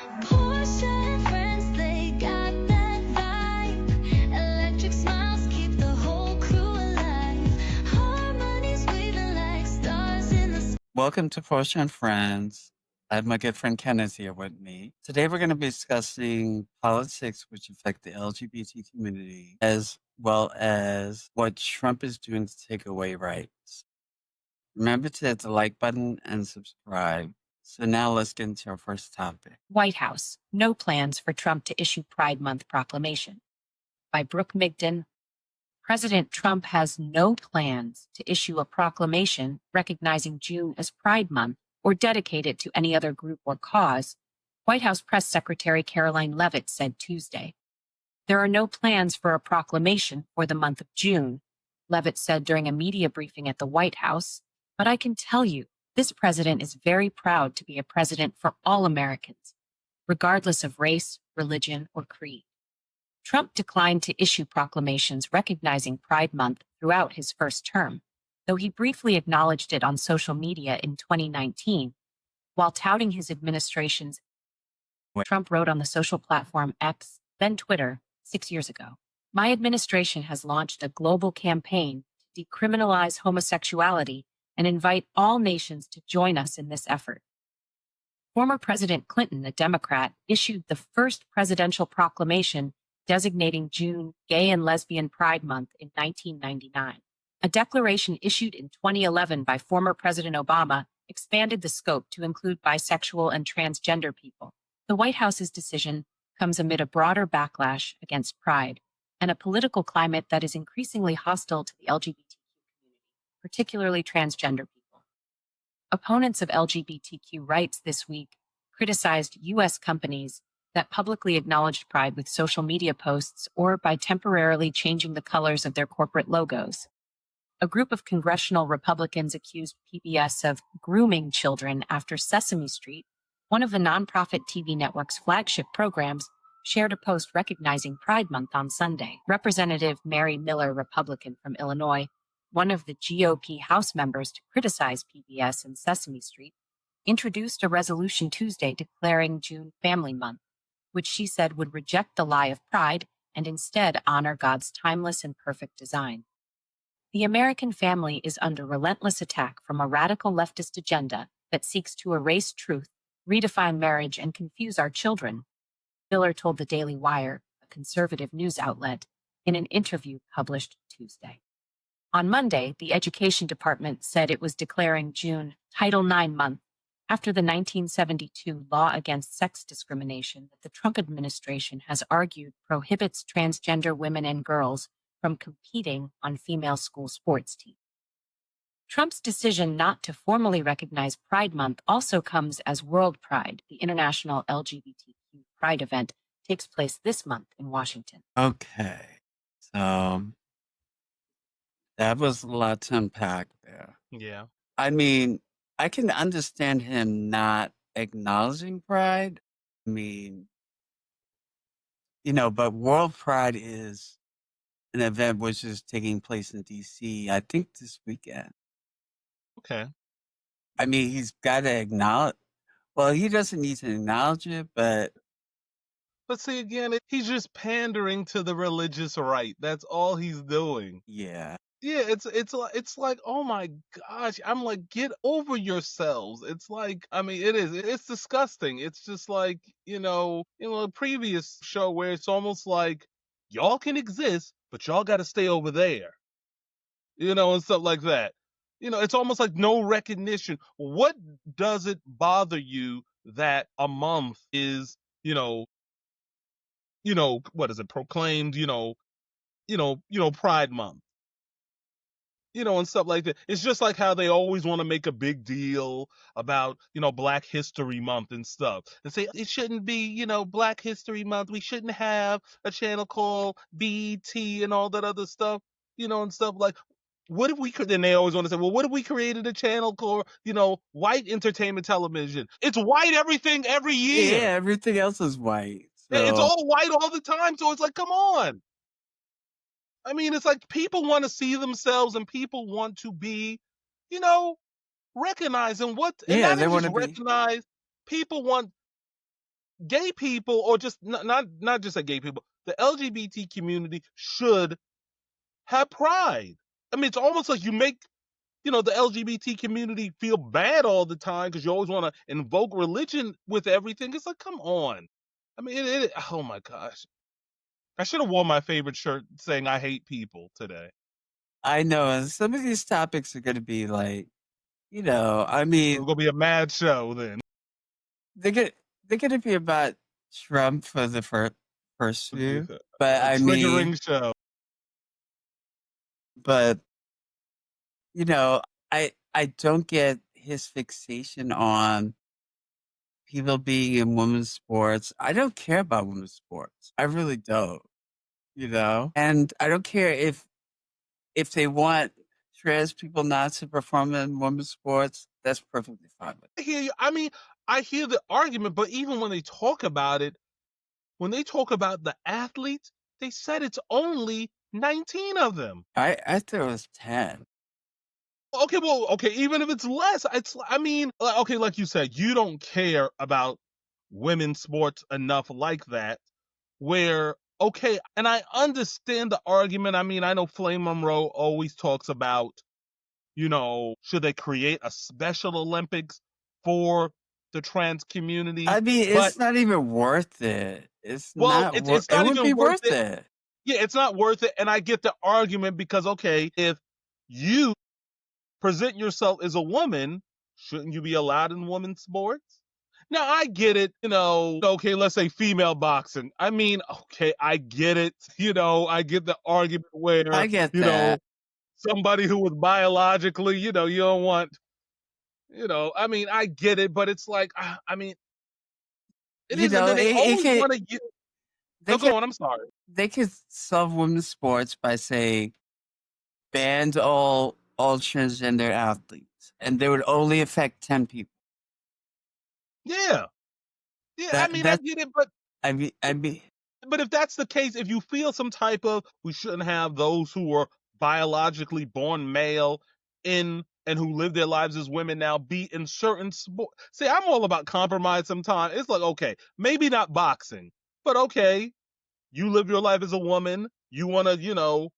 Portia and friends, they got that vibe. Electric smiles keep the whole crew alive. Harmonies waving like stars in the sky. Welcome to Portia and Friends. I have my good friend Kenneth here with me. Today we're going to be discussing politics which affect the LGBT community, as well as what Trump is doing to take away rights. Remember to hit the like button and subscribe. So now let's get into our first topic. White House, no plans for Trump to issue Pride Month proclamation. By Brooke Migden. President Trump has no plans to issue a proclamation recognizing June as Pride Month or dedicate it to any other group or cause, White House Press Secretary Caroline Leavitt said Tuesday. There are no plans for a proclamation for the month of June, Leavitt said during a media briefing at the White House, but I can tell you, this president is very proud to be a president for all Americans, regardless of race, religion, or creed. Trump declined to issue proclamations recognizing Pride Month throughout his first term, though he briefly acknowledged it on social media in 2019. While touting his administration's, Trump wrote on the social platform X, then Twitter, 6 years ago. My administration has launched a global campaign to decriminalize homosexuality and invite all nations to join us in this effort. Former President Clinton, a Democrat, issued the first presidential proclamation designating June Gay and Lesbian Pride Month in 1999. A declaration issued in 2011 by former President Obama expanded the scope to include bisexual and transgender people. The White House's decision comes amid a broader backlash against Pride and a political climate that is increasingly hostile to the LGBTQ community, particularly transgender people. Opponents of LGBTQ rights this week criticized U.S. companies that publicly acknowledged Pride with social media posts or by temporarily changing the colors of their corporate logos. A group of congressional Republicans accused PBS of grooming children after Sesame Street, one of the nonprofit TV network's flagship programs, shared a post recognizing Pride Month on Sunday. Representative Mary Miller, Republican from Illinois, one of the GOP House members to criticize PBS and Sesame Street, introduced a resolution Tuesday declaring June Family Month, which she said would reject the lie of pride and instead honor God's timeless and perfect design. The American family is under relentless attack from a radical leftist agenda that seeks to erase truth, redefine marriage, and confuse our children, Miller told the Daily Wire, a conservative news outlet, in an interview published Tuesday. On Monday, the Education Department said it was declaring June Title IX month after the 1972 law against sex discrimination that the Trump administration has argued prohibits transgender women and girls from competing on female school sports teams. Trump's decision not to formally recognize Pride Month also comes as World Pride, the international LGBTQ Pride event, takes place this month in Washington. Okay, so that was a lot to unpack there. Yeah. I mean, I can understand him not acknowledging Pride. I mean, but World Pride is an event which is taking place in DC, I think this weekend. Okay. I mean, he's got to acknowledge, well, he doesn't need to acknowledge it, but But see, again, he's just pandering to the religious right. That's all he's doing. yeah. Yeah, it's like, oh my gosh, I'm like, get over yourselves. It's like, I mean, it's disgusting. It's just like, a previous show where it's almost like y'all can exist, but y'all got to stay over there, and stuff like that. It's almost like no recognition. What does it bother you that a month is, what is it proclaimed, Pride Month? And stuff like that. It's just like how they always want to make a big deal about, Black History Month and stuff. And say it shouldn't be, Black History Month. We shouldn't have a channel called BET and all that other stuff, and stuff like. What if we could? Then they always want to say, well, what if we created a channel called, white entertainment television? It's white everything every year. Yeah, everything else is white. It's all white all the time. So it's like, come on. I mean, it's like people want to see themselves and people want to be, recognized. And they want to recognize. People want gay people, or just not just gay people, the LGBT community should have pride. I mean, it's almost like you make the LGBT community feel bad all the time because you always want to invoke religion with everything. It's like, come on. I mean, oh my gosh. I should have worn my favorite shirt saying I hate people today. I know, and some of these topics are going to be like, I It's mean, going to be a mad show then. they're gonna they're gonna be about Trump for the first It'll be few, but a I mean, triggering show. but I don't get his fixation on people being in women's sports. I don't care about women's sports. I really don't. And I don't care if they want trans people not to perform in women's sports. That's perfectly fine with I hear you. I mean, I hear the argument, but even when they talk about it, when they talk about the athletes, they said it's only 19 of them. I thought it was 10. Okay, well, okay, even if it's less, I mean, okay, like you said, you don't care about women's sports enough like that, where, okay, and I understand the argument. I mean, I know Flame Monroe always talks about, should they create a special Olympics for the trans community? I mean, But, it's not even worth it. It's well, not it's it not would even be worth worth it. it. Yeah, it's not worth it. And I get the argument because, okay, if you present yourself as a woman, shouldn't you be allowed in women's sports? Now, I get it, okay, let's say female boxing. I mean, okay, I get it. I get the argument I where, get that. somebody who was biologically, you don't want, I mean, I get it, but it's like, I mean, it You is. And know, then they it always could want to, they no, go could on, I'm sorry. they could solve women's sports by saying banned all transgender athletes, and they would only affect 10 people. Yeah. Yeah, I That mean, I that get it, but I mean, But if that's the case, if you feel some type of we shouldn't have those who were biologically born male in and who live their lives as women now be in certain sport. See, I'm all about compromise sometimes. It's like, okay, maybe not boxing, but okay, you live your life as a woman, you want to,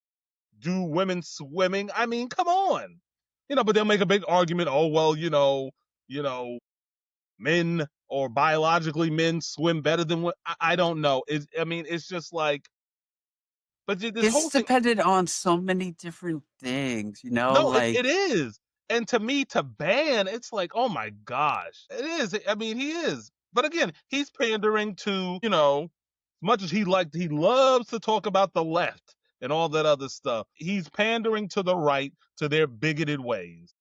do women's swimming. I mean, come on. But they'll make a big argument, oh well, you know, men or biologically men swim better than what I don't know. I mean, it's just like, but this it's whole thing, dependent on so many different things, no, like it is. And to me, to ban, it's like, oh my gosh, it is. I mean, he is. But again, he's pandering to, as much as he loves to talk about the left and all that other stuff. He's pandering to the right, to their bigoted ways.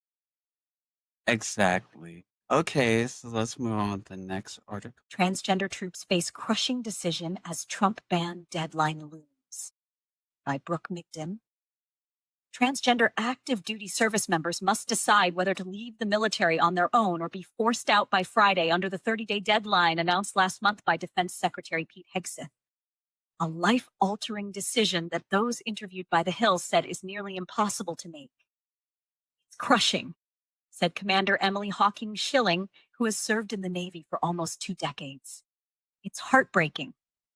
exactly. Okay, so let's move on to the next article. Transgender troops face crushing decision as Trump ban deadline looms. By Brooke Migden. Transgender active duty service members must decide whether to leave the military on their own or be forced out by Friday under the 30-day deadline announced last month by Defense Secretary Pete Hegseth. A life-altering decision that those interviewed by The Hill said is nearly impossible to make. It's crushing, said Commander Emily Hawking Schilling, who has served in the Navy for almost 2 decades. It's heartbreaking.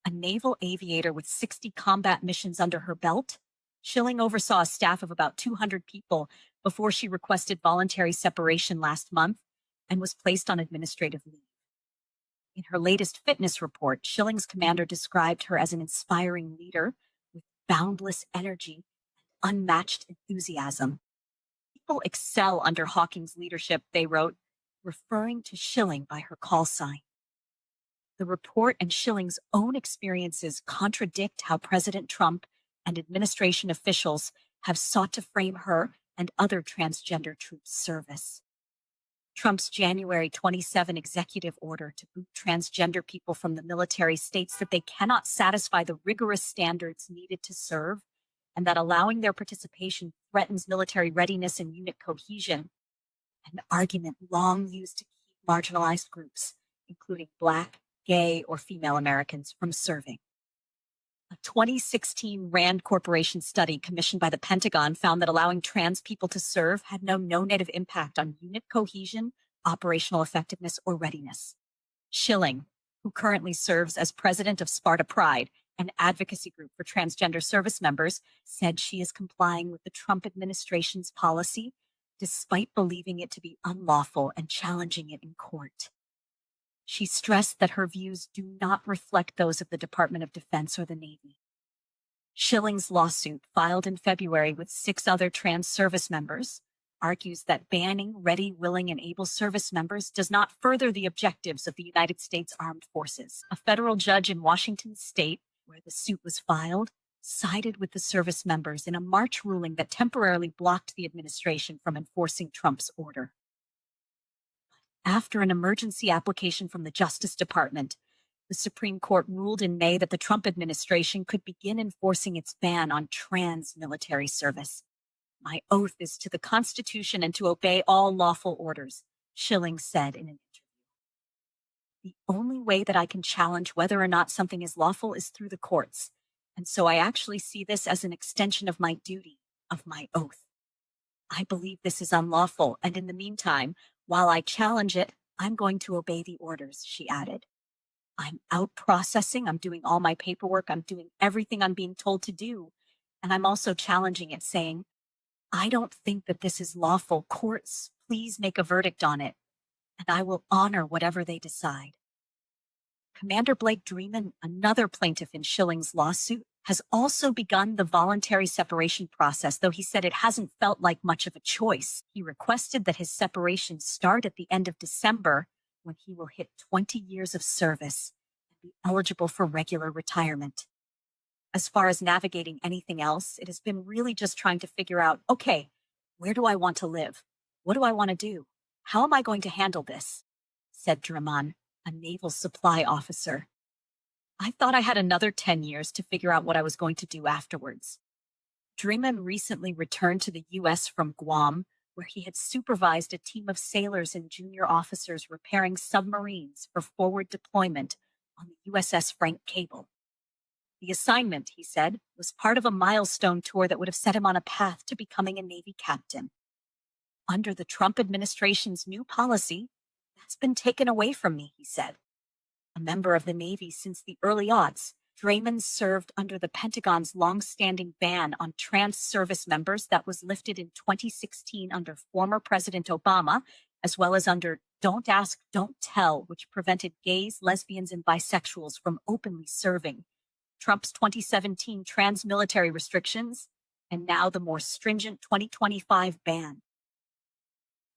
A naval aviator with 60 combat missions under her belt, Schilling oversaw a staff of about 200 people before she requested voluntary separation last month and was placed on administrative leave. In her latest fitness report, Schilling's commander described her as an inspiring leader with boundless energy and unmatched enthusiasm. People excel under Hawking's leadership, they wrote, referring to Schilling by her call sign. The report and Schilling's own experiences contradict how President Trump and administration officials have sought to frame her and other transgender troops' service. Trump's January 27 executive order to boot transgender people from the military states that they cannot satisfy the rigorous standards needed to serve, and that allowing their participation threatens military readiness and unit cohesion, an argument long used to keep marginalized groups, including Black, gay, or female Americans, from serving. A 2016 Rand Corporation study commissioned by the Pentagon found that allowing trans people to serve had no negative impact on unit cohesion, operational effectiveness, or readiness. Schilling, who currently serves as president of Sparta Pride, an advocacy group for transgender service members, said she is complying with the Trump administration's policy despite believing it to be unlawful and challenging it in court. She stressed that her views do not reflect those of the Department of Defense or the Navy. Schilling's lawsuit, filed in February with 6 other trans service members, argues that banning ready, willing, and able service members does not further the objectives of the United States Armed Forces. A federal judge in Washington state, where the suit was filed, sided with the service members in a March ruling that temporarily blocked the administration from enforcing Trump's order. After an emergency application from the Justice Department, the Supreme Court ruled in May that the Trump administration could begin enforcing its ban on trans military service. My oath is to the Constitution and to obey all lawful orders, Schilling said in an interview. The only way that I can challenge whether or not something is lawful is through the courts, and so I actually see this as an extension of my duty, of my oath. I believe this is unlawful, and in the meantime, while I challenge it, I'm going to obey the orders, she added. I'm out processing, I'm doing all my paperwork, I'm doing everything I'm being told to do, and I'm also challenging it, saying, I don't think that this is lawful. Courts, please make a verdict on it, and I will honor whatever they decide. Commander Blake Dreeman, another plaintiff in Schilling's lawsuit, has also begun the voluntary separation process, though he said it hasn't felt like much of a choice. He requested that his separation start at the end of December, when he will hit 20 years of service and be eligible for regular retirement. As far as navigating anything else, it has been really just trying to figure out, okay, where do I want to live? What do I want to do? How am I going to handle this? Said Drummond, a naval supply officer. I thought I had another 10 years to figure out what I was going to do afterwards. Drummond recently returned to the U.S. from Guam, where he had supervised a team of sailors and junior officers repairing submarines for forward deployment on the USS Frank Cable. The assignment, he said, was part of a milestone tour that would have set him on a path to becoming a Navy captain. Under the Trump administration's new policy, that's been taken away from me, he said. A member of the Navy since the early aughts, Draymond served under the Pentagon's long-standing ban on trans service members that was lifted in 2016 under former President Obama, as well as under Don't Ask, Don't Tell, which prevented gays, lesbians, and bisexuals from openly serving, Trump's 2017 trans military restrictions, and now the more stringent 2025 ban.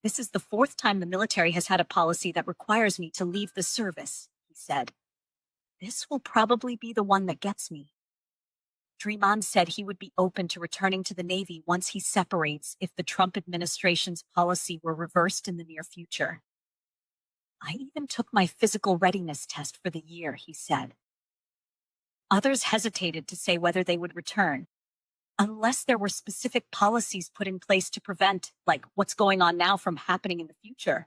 This is the 4th time the military has had a policy that requires me to leave the service, he said. This will probably be the one that gets me. Drummond said he would be open to returning to the Navy once he separates if the Trump administration's policy were reversed in the near future. I even took my physical readiness test for the year, he said. Others hesitated to say whether they would return, unless there were specific policies put in place to prevent, like what's going on now, from happening in the future.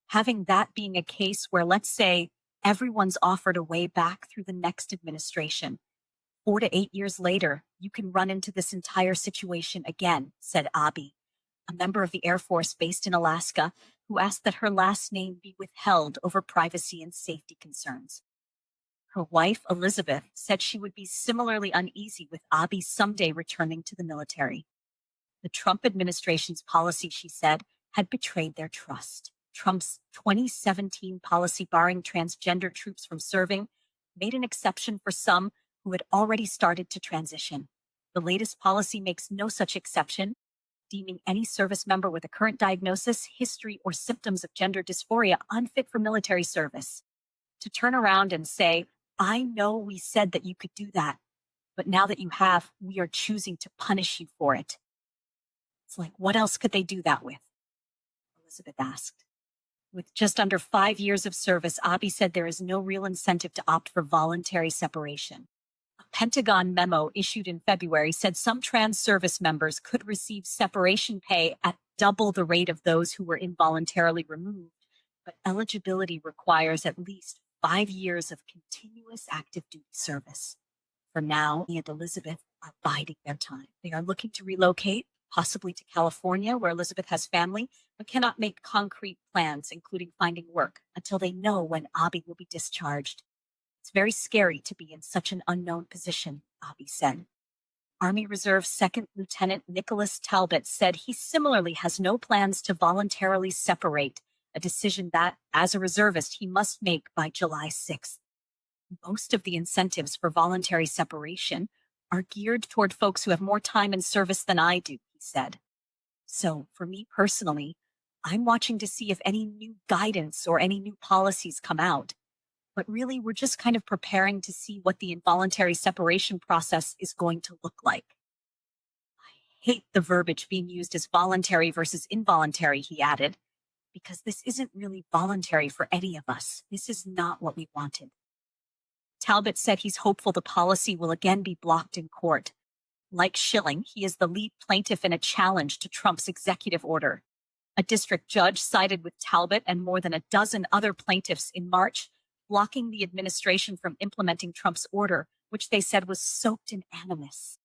Having that being a case where, let's say, everyone's offered a way back through the next administration. 4 to 8 years later, you can run into this entire situation again, said Abby, a member of the Air Force based in Alaska, who asked that her last name be withheld over privacy and safety concerns. Her wife, Elizabeth, said she would be similarly uneasy with Abby someday returning to the military. The Trump administration's policy, she said, had betrayed their trust. Trump's 2017 policy barring transgender troops from serving made an exception for some who had already started to transition. The latest policy makes no such exception, deeming any service member with a current diagnosis, history, or symptoms of gender dysphoria unfit for military service. To turn around and say, I know we said that you could do that, but now that you have, we are choosing to punish you for it. It's like, what else could they do that with? Elizabeth asked. With just under 5 years of service, Abby said there is no real incentive to opt for voluntary separation. A Pentagon memo issued in February said some trans service members could receive separation pay at double the rate of those who were involuntarily removed, but eligibility requires at least 5 years of continuous active duty service. For now, he and Elizabeth are biding their time. They are looking to relocate, possibly to California, where Elizabeth has family, but cannot make concrete plans, including finding work, until they know when Abby will be discharged. It's very scary to be in such an unknown position, Avi said. Army Reserve Second Lieutenant Nicholas Talbot said he similarly has no plans to voluntarily separate, a decision that, as a reservist, he must make by July 6th. Most of the incentives for voluntary separation are geared toward folks who have more time in service than I do, he said. So, for me personally, I'm watching to see if any new guidance or any new policies come out. But really, we're just kind of preparing to see what the involuntary separation process is going to look like. I hate the verbiage being used as voluntary versus involuntary, he added, because this isn't really voluntary for any of us. This is not what we wanted. Talbot said he's hopeful the policy will again be blocked in court. Like Schilling, he is the lead plaintiff in a challenge to Trump's executive order. A district judge sided with Talbot and more than a dozen other plaintiffs in March, blocking the administration from implementing Trump's order, which they said was soaked in animus.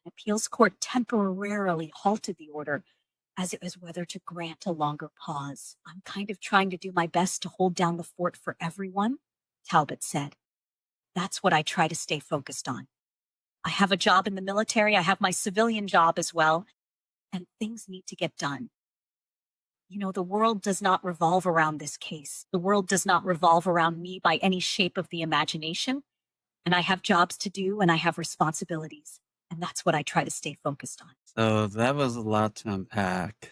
An appeals court temporarily halted the order, as it was whether to grant a longer pause. I'm kind of trying to do my best to hold down the fort for everyone, Talbot said. That's what I try to stay focused on. I have a job in the military, I have my civilian job as well, and things need to get done. You know, the world does not revolve around this case. The world does not revolve around me by any shape of the imagination. And I have jobs to do and I have responsibilities. And that's what I try to stay focused on. So that was a lot to unpack.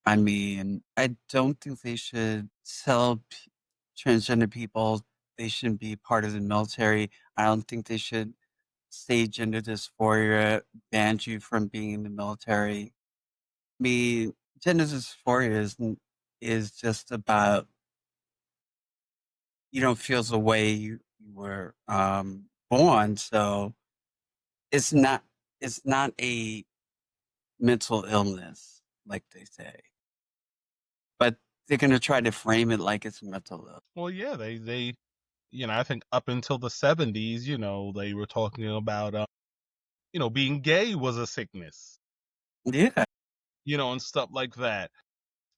I mean, I don't think they should tell transgender people they shouldn't be part of the military. I don't think they should say gender dysphoria bans you from being in the military. I mean, gender dysphoria is just about you don't feel the way you were born, so it's not a mental illness like they say, but they're gonna try to frame it like it's a mental illness. Well, yeah, they I think up until the 70s, they were talking about being gay was a sickness, Yeah, and stuff like that.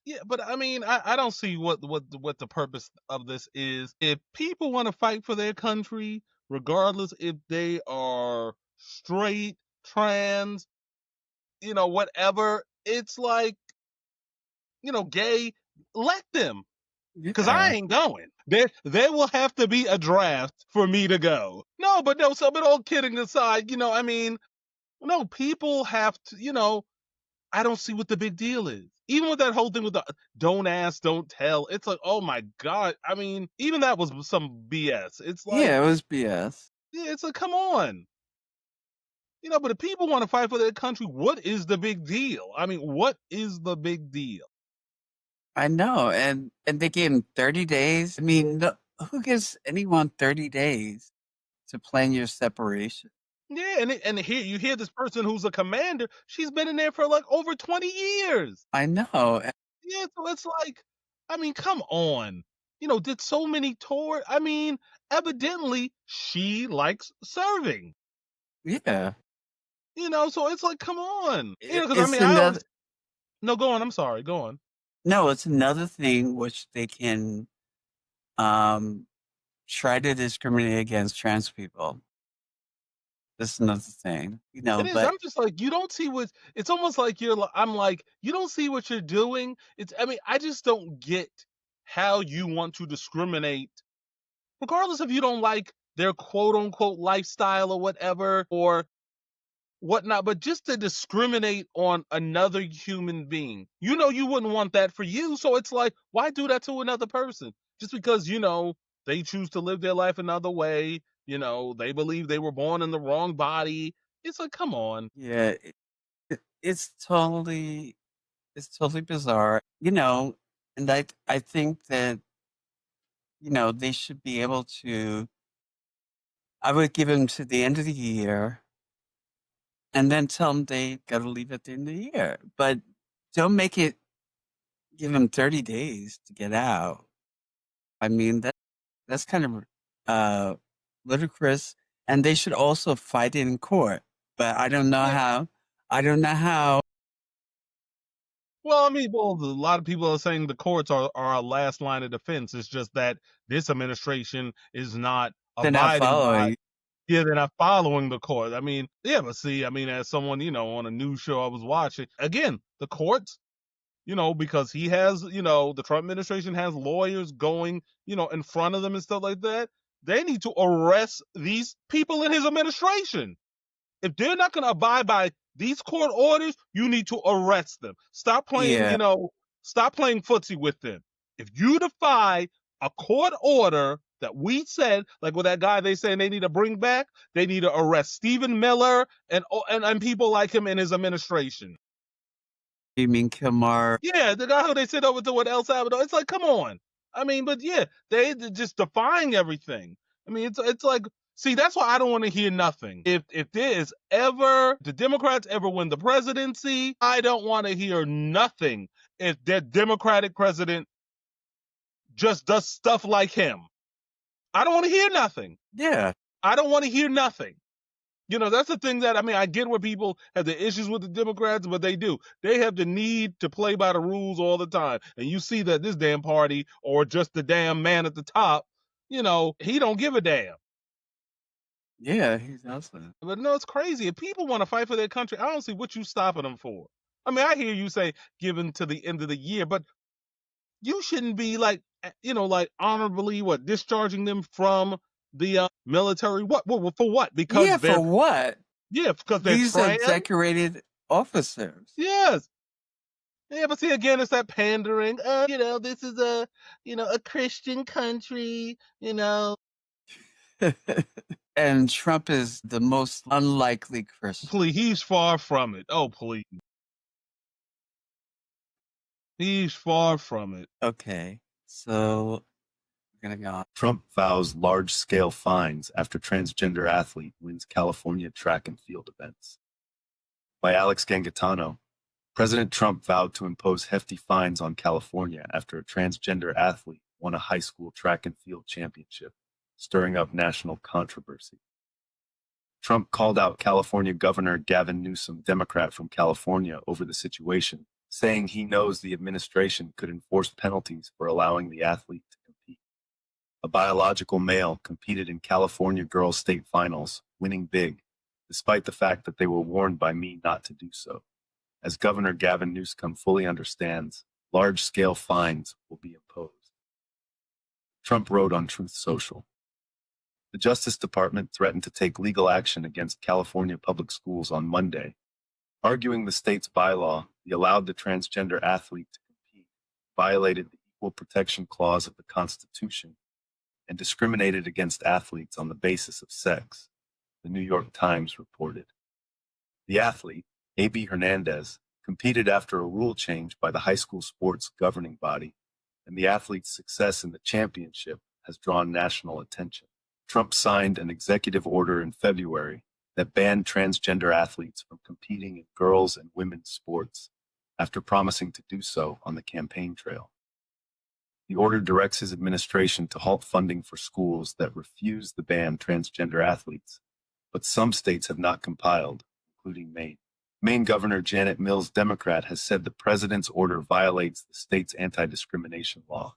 Yeah, but I mean, I don't see what the purpose of this is. If people want to fight for their country, regardless if they are straight, trans, whatever, it's like, gay, let them. Because I yeah, ain't going. There will have to be a draft for me to go. No, but no, so but all kidding aside, I mean, no, people have to, I don't see what the big deal is. Even with that whole thing with the don't ask, don't tell, it's like, oh my God. I mean, even that was some BS. It's like, yeah. It was BS. yeah, it's like, come on. But if people want to fight for their country, what is the big deal? I mean, what is the big deal? I know, and they gave him 30 days. I mean, who gives anyone 30 days to plan your separation? Yeah, and here you hear this person who's a commander. She's been in there for like over 20 years. I know. Yeah, so it's like, I mean, come on. Did so many tour. I mean, evidently she likes serving. Yeah, So it's like, come on. Because I it's mean, I another. always no, go on. I'm sorry, go on. No, it's another thing which they can um try to discriminate against trans people. That's another thing, It is. but I'm just like, you don't see what. It's almost like I'm like, you don't see what you're doing. It's. I mean, I just don't get how you want to discriminate, regardless if you don't like their quote unquote lifestyle or whatever or whatnot, but just to discriminate on another human being. You wouldn't want that for you. So it's like, why do that to another person? Just because, they choose to live their life another way, they believe they were born in the wrong body. It's like, come on. yeah, it's totally bizarre, and I think that they should be able to. I would give them to the end of the year, and then tell them they got to leave at the end of the year, but don't make it give them 30 days to get out. I mean that's kind of ludicrous, and they should also fight it in court. But I don't know Yeah. how. I don't know how Well, I mean, well, a lot of people are saying the courts are our last line of defense. It's just that this administration is not They're not abiding by. following. Yeah, they're not following the court. I mean, yeah, but see, I mean, as someone, on a news show I was watching, again, the courts, because he has, the Trump administration has lawyers going, in front of them and stuff like that. They need to arrest these people in his administration. If they're not going to abide by these court orders, you need to arrest them. Stop playing, Yeah. stop playing footsie with them. If you defy a court order that we said, like with that guy they saying they need to bring back, they need to arrest Stephen Miller and people like him in his administration. You mean Kilmar? Yeah, the guy who they sent over to El Salvador. It's like, come on. I mean, but yeah, they're just defying everything. I mean, it's like, see, that's why I don't want to hear nothing. If there is ever the Democrats ever win the presidency, I don't want to hear nothing if their Democratic president just does stuff like him. I don't want to hear nothing. Yeah. I don't want to hear nothing. That's the thing that, I mean, I get where people have the issues with the Democrats, but they do. They have the need to play by the rules all the time. And you see that this damn party, or just the damn man at the top, he don't give a damn. Yeah, he's awesome. But no, it's crazy. If people want to fight for their country, I don't see what you stopping them for. I mean, I hear you say given to the end of the year, but you shouldn't be like honorably discharging them from the military. What? For what? Because Yeah, they're for what? because they're These are trans. decorated officers. Yes. Yeah, but see, again, it's that pandering. This is a Christian country. And Trump is the most unlikely Christian. Please, he's far from it. Oh, please. He's far from it. Okay, so we're gonna go on. Trump vows large-scale fines after transgender athlete wins California track and field events. By Alex Gangitano. President Trump vowed to impose hefty fines on California after a transgender athlete won a high school track and field championship, stirring up national controversy. Trump called out California Governor Gavin Newsom, Democrat from California, over the situation, saying he knows the administration could enforce penalties for allowing the athlete to compete. A biological male competed in California girls' state finals, winning big, despite the fact that they were warned by me not to do so. As Governor Gavin Newsom fully understands, large-scale fines will be imposed. Trump wrote on Truth Social. The Justice Department threatened to take legal action against California public schools on Monday, arguing the state's bylaw that allowed the transgender athlete to compete violated the Equal Protection Clause of the Constitution and discriminated against athletes on the basis of sex, the New York Times reported. The athlete, A.B. Hernandez, competed after a rule change by the high school sports governing body, and the athlete's success in the championship has drawn national attention. Trump signed an executive order in February that banned transgender athletes from competing in girls' and women's sports after promising to do so on the campaign trail. The order directs his administration to halt funding for schools that refuse to ban transgender athletes, but some states have not compiled, including Maine. Maine Governor Janet Mills, Democrat, has said the president's order violates the state's anti-discrimination law,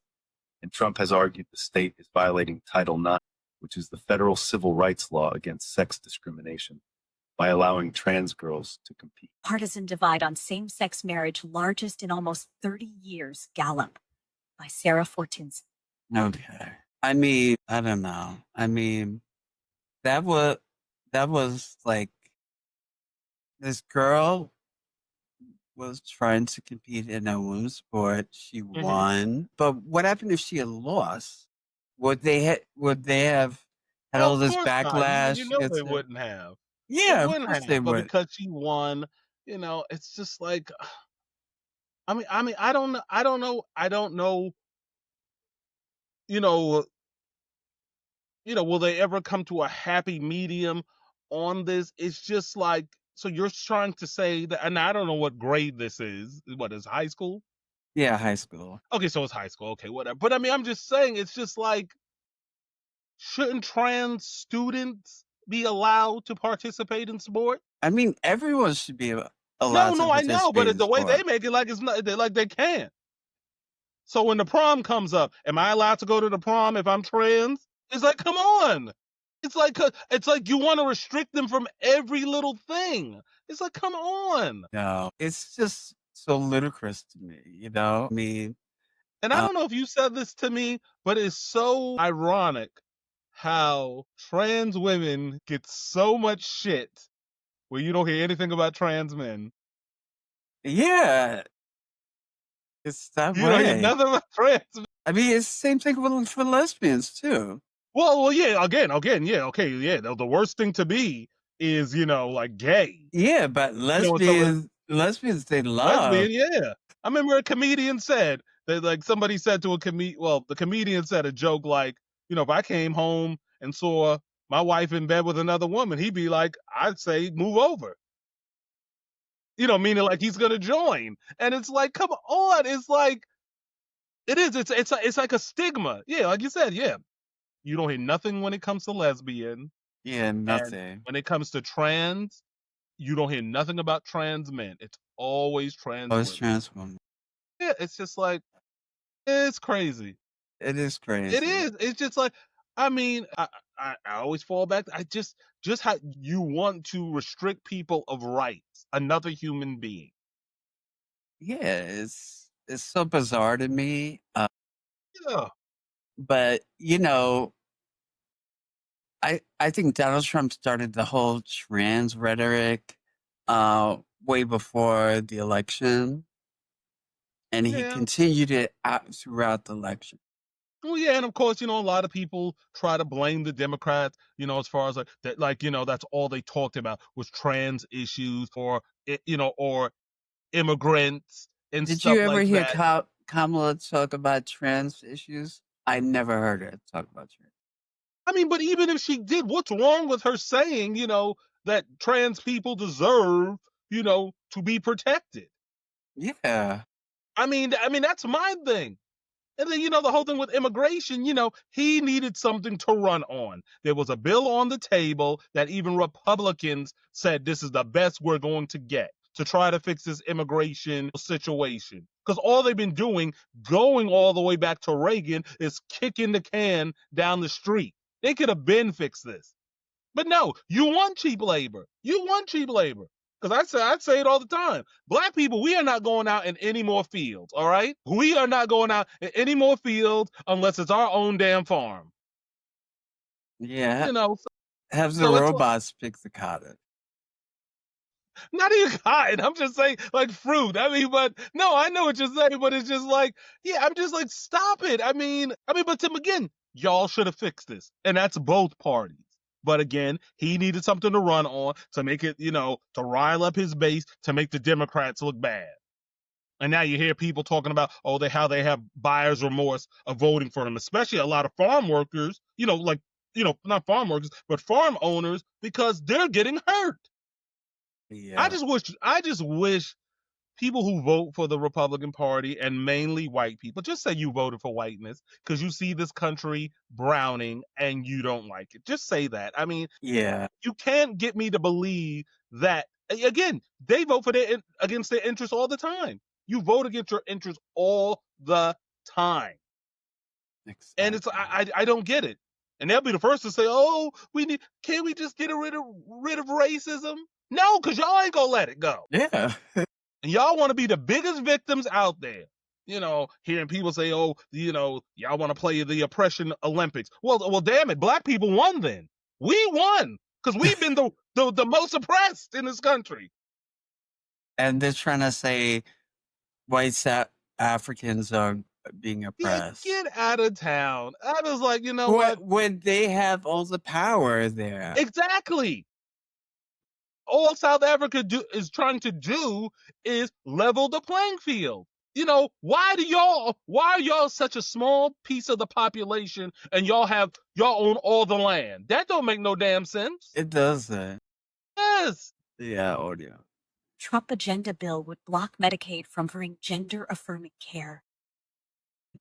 and Trump has argued the state is violating Title IX, which is the federal civil rights law against sex discrimination, by allowing trans girls to compete. Partisan divide on same-sex marriage largest in almost 30 years, Gallup, by Sarah Fortins. Okay. I mean, I don't know. I mean, that was like this girl was trying to compete in a women's sport. She won, but what happened if she had lost? Would they have had all Of this course not. backlash? You know they against her? wouldn't have. Yeah, They of wouldn't course have. they But would. because she won, it's just like, I mean, I don't know. I don't know. Will they ever come to a happy medium on this? It's just like, so you're trying to say that, and I don't know what grade this is. What is high school? Yeah, high school. Okay, so it's high school. Okay, whatever. But I mean, I'm just saying, it's just like, shouldn't trans students be allowed to participate in sport? I mean, everyone should be allowed to I know, participate but in the way they sport. make it like it's not, like they can't. So when the prom comes up, am I allowed to go to the prom if I'm trans? It's like, come on. It's like you want to restrict them from every little thing. It's like, come on. No, it's just so ludicrous to me, you know? I mean, And I don't know if you said this to me, but it's so ironic how trans women get so much shit where you don't hear anything about trans men. yeah, it's that You don't hear way. nothing about trans men. I mean, it's the same thing for lesbians too. Well, yeah, again, yeah, okay, yeah. The worst thing to be is, like gay. Yeah, but And some of lesbians they love. lesbian, yeah. I remember a comedian said that, like, somebody said to the comedian said a joke like, if I came home and saw my wife in bed with another woman, he'd be like, I'd say move over. Meaning like he's gonna join. And it's like, come on, it's like it is. It's like a stigma. Yeah, like you said, yeah. You don't hear nothing when it comes to lesbian, Yeah, and nothing. when it comes to trans, you don't hear nothing about trans men. It's always trans Oh, it's women. trans women. Yeah, it's just like it's crazy. It is It crazy. is. It's just like, I mean, I always fall back. I just how you want to restrict people of rights, another human being. Yeah, it's so bizarre to me. Yeah, But I think Donald Trump started the whole trans rhetoric way before the election, and he yeah. continued it out throughout the election. Well, yeah, and of course, a lot of people try to blame the Democrats, as far as like that, like, that's all they talked about was trans issues or, or immigrants and Did you stuff ever like hear that. Kamala talk about trans issues? I never heard her talk about trans. I mean, but even if she did, what's wrong with her saying, that trans people deserve, to be protected? Yeah, I mean, that's my thing. And then, the whole thing with immigration, he needed something to run on. There was a bill on the table that even Republicans said this is the best we're going to get to try to fix this immigration situation. Because all they've been doing, going all the way back to Reagan, is kicking the can down the street. They could have been fixed this. But no, you want cheap labor. You want cheap labor. Because I say it all the time. Black people, we are not going out in any more fields, all right? We are not going out in any more fields unless it's our own damn farm. yeah. You know, so, Have the so it's robots pick the cotton. not even cotton. I'm just saying like fruit. I mean, but no, I know what you're saying, but it's just like, yeah, I'm just like, stop it. But Tim, again, y'all should have fixed this. And that's both parties. But again, he needed something to run on to make it, to rile up his base, to make the Democrats look bad. And now you hear people talking about, how they have buyer's remorse of voting for him, especially a lot of farm workers, not farm workers, but farm owners, because they're getting hurt. Yeah. I just wish people who vote for the Republican Party, and mainly white people, just say you voted for whiteness because you see this country browning and you don't like it. Just say that. I mean, Yeah. you can't get me to believe that. Again, they vote for against their interests all the time. You vote against your interests all the time. And Exactly. I don't get it. And they'll be the first to say, "Oh, can't we just get rid of racism?" No, because y'all ain't gonna let it go. Yeah. And y'all want to be the biggest victims out there. Hearing people say, "Oh, y'all want to play the oppression Olympics." Well, damn it, black people won then. We won because we've been the most oppressed in this country. And they're trying to say white Africans are being Yeah, oppressed. get out of town. I was like, you know what? When they have all the power there. Exactly. All South Africa is trying to do is level the playing field. Why are y'all such a small piece of the population and y'all own all the land? That don't make no damn sense. It doesn't. Yes. Yeah, audio. Trump agenda bill would block Medicaid from offering gender-affirming care.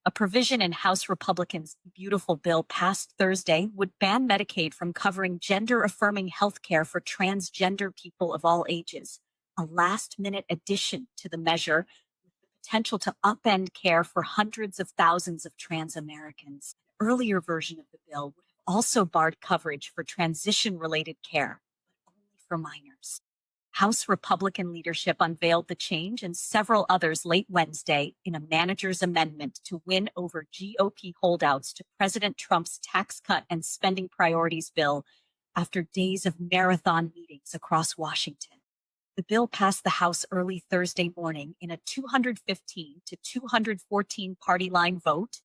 A provision in House Republicans' beautiful bill passed Thursday would ban Medicaid from covering gender-affirming health care for transgender people of all ages. a last-minute addition to the measure with the potential to upend care for hundreds of thousands of trans Americans. An earlier version of the bill would have also barred coverage for transition-related care, but only for minors. House Republican leadership unveiled the change and several others late Wednesday in a manager's amendment to win over GOP holdouts to President Trump's tax cut and spending priorities bill after days of marathon meetings across Washington. The bill passed the House early Thursday morning in a 215 to 214 party line vote,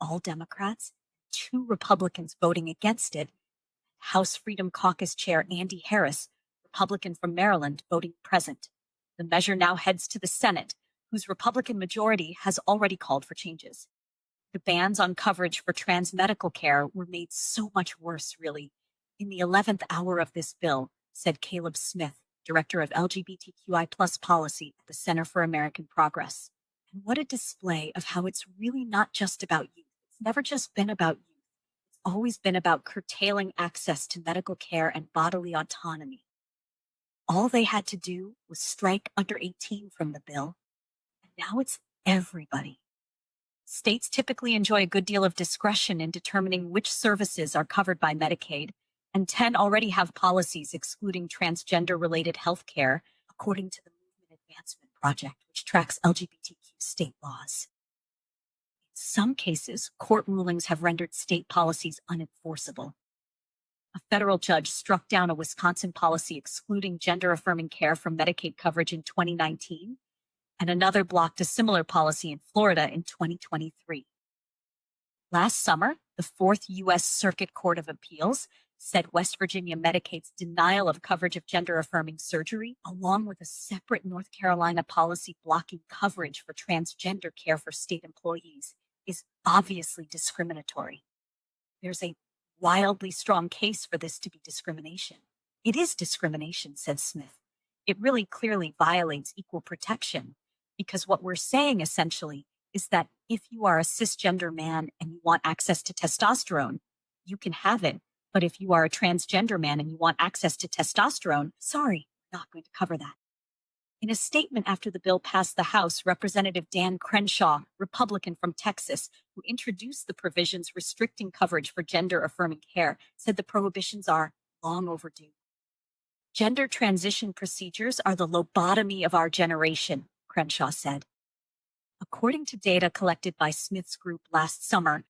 all Democrats, 2 Republicans voting against it. House Freedom Caucus Chair Andy Harris, Republican from Maryland, voting present. The measure now heads to the Senate, whose Republican majority has already called for changes. The bans on coverage for trans medical care were made so much worse, really, in the 11th hour of this bill, said Caleb Smith, Director of LGBTQI policy at the Center for American Progress. And what a display of how it's really not just about youth. It's never just been about youth. It's always been about curtailing access to medical care and bodily autonomy. All they had to do was strike under 18 from the bill, and now it's everybody. States typically enjoy a good deal of discretion in determining which services are covered by Medicaid, and 10 already have policies excluding transgender-related health care, according to the Movement Advancement Project, which tracks LGBTQ state laws. In some cases, court rulings have rendered state policies unenforceable. A federal judge struck down a Wisconsin policy excluding gender-affirming care from Medicaid coverage in 2019, and another blocked a similar policy in Florida in 2023. Last summer, the Fourth U.S. Circuit Court of Appeals said West Virginia Medicaid's denial of coverage of gender-affirming surgery, along with a separate North Carolina policy blocking coverage for transgender care for state employees, is obviously discriminatory. There's a wildly strong case for this to be discrimination. It is discrimination, said Smith. It really clearly violates equal protection, because what we're saying essentially is that if you are a cisgender man and you want access to testosterone, you can have it. But if you are a transgender man and you want access to testosterone, sorry, we're not going to cover that. In a statement after the bill passed the House, Representative Dan Crenshaw, Republican from Texas, who introduced the provisions restricting coverage for gender-affirming care, said the prohibitions are long overdue. Gender transition procedures are the lobotomy of our generation, Crenshaw said. According to data collected by Smith's group last summer,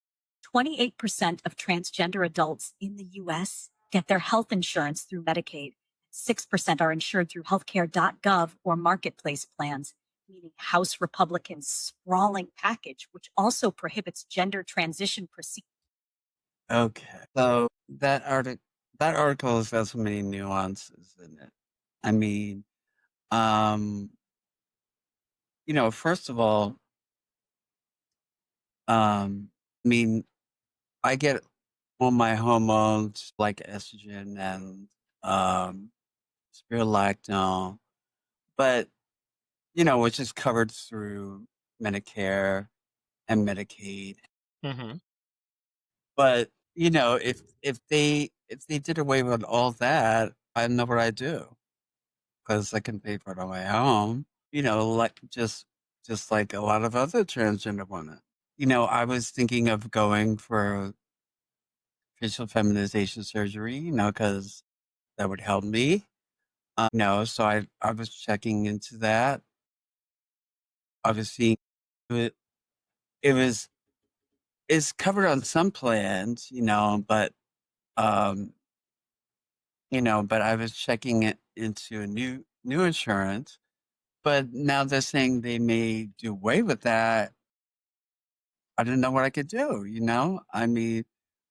28% of transgender adults in the U.S. get their health insurance through Medicaid. 6% are insured through healthcare.gov or marketplace plans, meaning House Republicans' sprawling package, which also prohibits gender transition procedures. Okay. So that article has got so many nuances in it. I mean, first of all, I mean, I get all my hormones like estrogen and spironolactone, but which is covered through Medicare and Medicaid. Mm-hmm. But if they did away with all that, I know what I do because I can pay for it on my own. Like just like a lot of other transgender women. I was thinking of going for facial feminization surgery. Because that would help me. So I was checking into that. Obviously, it, it was it's covered on some plans, but um, but I was checking it into a new insurance. But now they're saying they may do away with that. I didn't know what I could do. I mean,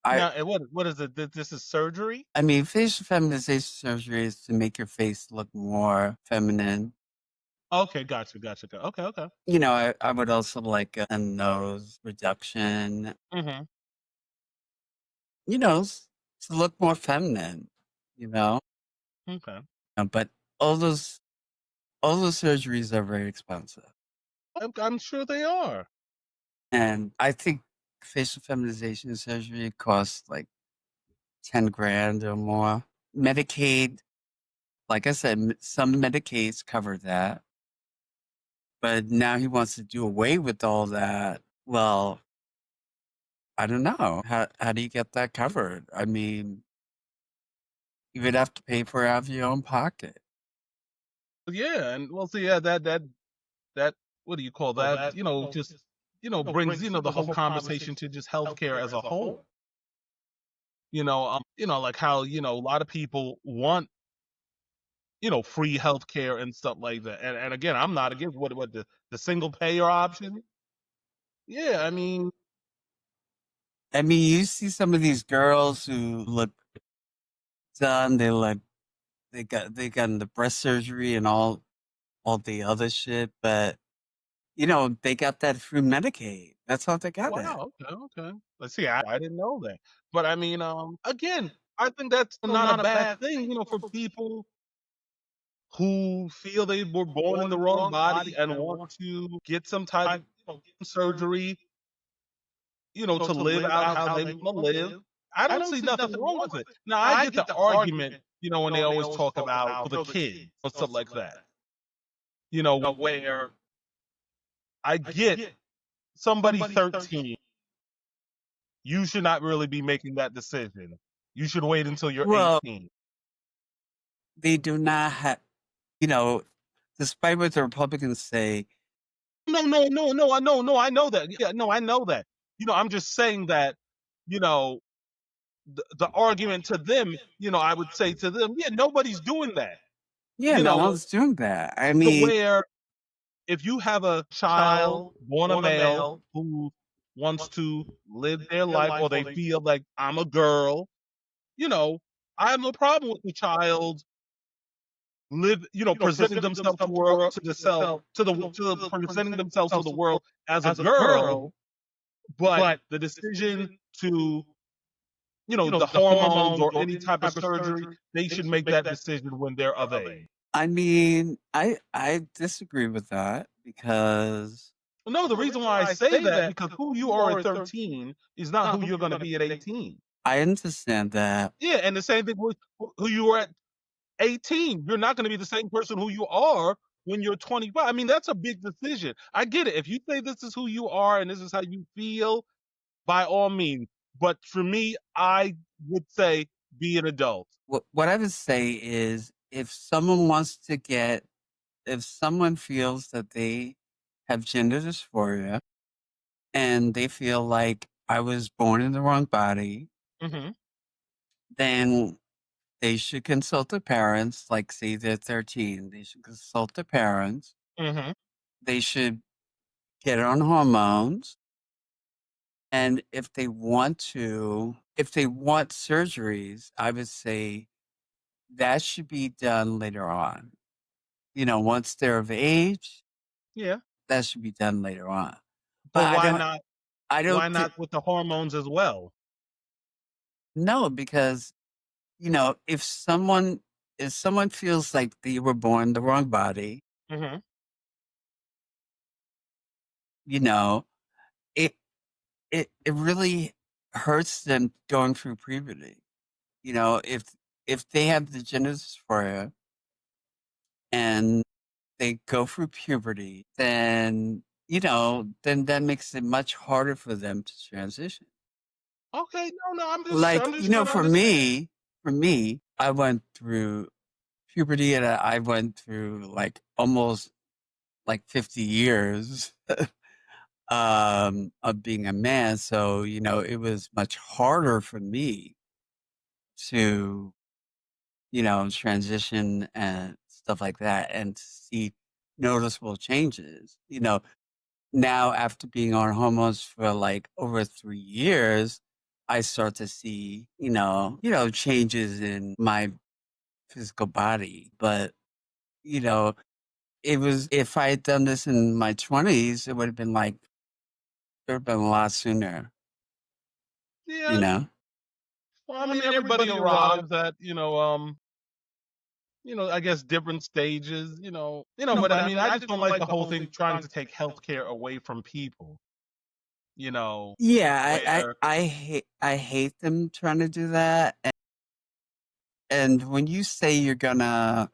I Now, and what is it? This is surgery? I mean, facial feminization surgery is to make your face look more feminine. Okay, gotcha. Okay. I would also like a nose reduction, Mm-hmm. to look more feminine, you know. Okay. But all those all those surgeries are very expensive, I'm sure they are. and I think facial feminization surgery costs like 10 grand or more. Medicaid Like I said, some Medicaids cover that, but now he wants to do away with all that. Well, I don't know. How do you get that covered? I mean, you would have to pay for it out of your own pocket. Yeah, and we'll see. Yeah, that what do you call that? Just brings the whole conversation to just healthcare as a whole. Like how a lot of people want free healthcare and stuff like that. And again, I'm not against what the single payer option. Yeah, I mean, I mean, you see some of these girls who look done. They got the breast surgery and all the other shit, but they got that through Medicaid. That's how they got it. wow, okay. Let's see, I didn't know that. But I mean, again, I think that's not a bad thing, for people who feel they were born in the wrong body and want to get some type of surgery, to live out how they want to live. I don't see nothing wrong with it. Now, I get the argument, when they always talk about for the kids or stuff like that. Where I get somebody 13, you should not really be making that decision. You should wait until you're Well, 18. they do not have, despite what the Republicans say. No, I know that. Yeah, no, I know that. I'm just saying that, you know, the argument to them, I would say to them, yeah, nobody's doing that. Yeah, no one's doing that. I To mean, where if you have a child born a male who wants to live their life or they feel like I'm a girl, I have no problem with the child presenting themselves to world to the self to the presenting themselves to the world as a girl, but the decision to the hormones or any type of surgery, they should make that decision when they're of age. I mean, I disagree with that because No, the reason why I say that because who you are at 13 is not who you're going to be at 18. I understand that. Yeah, and the same thing with who you are at 18. You're not going to be the same person who you are when you're 25. I mean, that's a big decision. I get it. If you say this is who you are and this is how you feel, by all means. But for me, I would say be an adult. What I would say is if someone feels that they have gender dysphoria and they feel like I was born in the wrong body, Mm-hmm. then they should consult their parents, like say they're 13. They should consult their parents. Mm-hmm. They should get on hormones. And if they want surgeries, I would say that should be done later on. Once they're of age, Yeah. that should be done later on. But I why don't not? I don't Why not with the hormones as well? know because, if someone feels like they were born the wrong body, Mm-hmm. it it really hurts them going through puberty. If they have the gender dysphoria and they go through puberty, then that makes it much harder for them to transition. Okay, no, I'm just Like, trying to for understand. me, I went through puberty and I went through like almost like 50 years of being a man. So, it was much harder for me to, transition and stuff like that and to see noticeable changes. Now after being on hormones for like over 3 years, I start to see, changes in my physical body. But, you know, it was, if I had done this in my 20s, it would have been a lot sooner, you Yeah. know? Well, I mean, everybody arrives at I guess different stages. But I mean, I just don't like the whole thing trying to take healthcare away from people. Yeah, Where I hate them trying to do that. And when you say you're gonna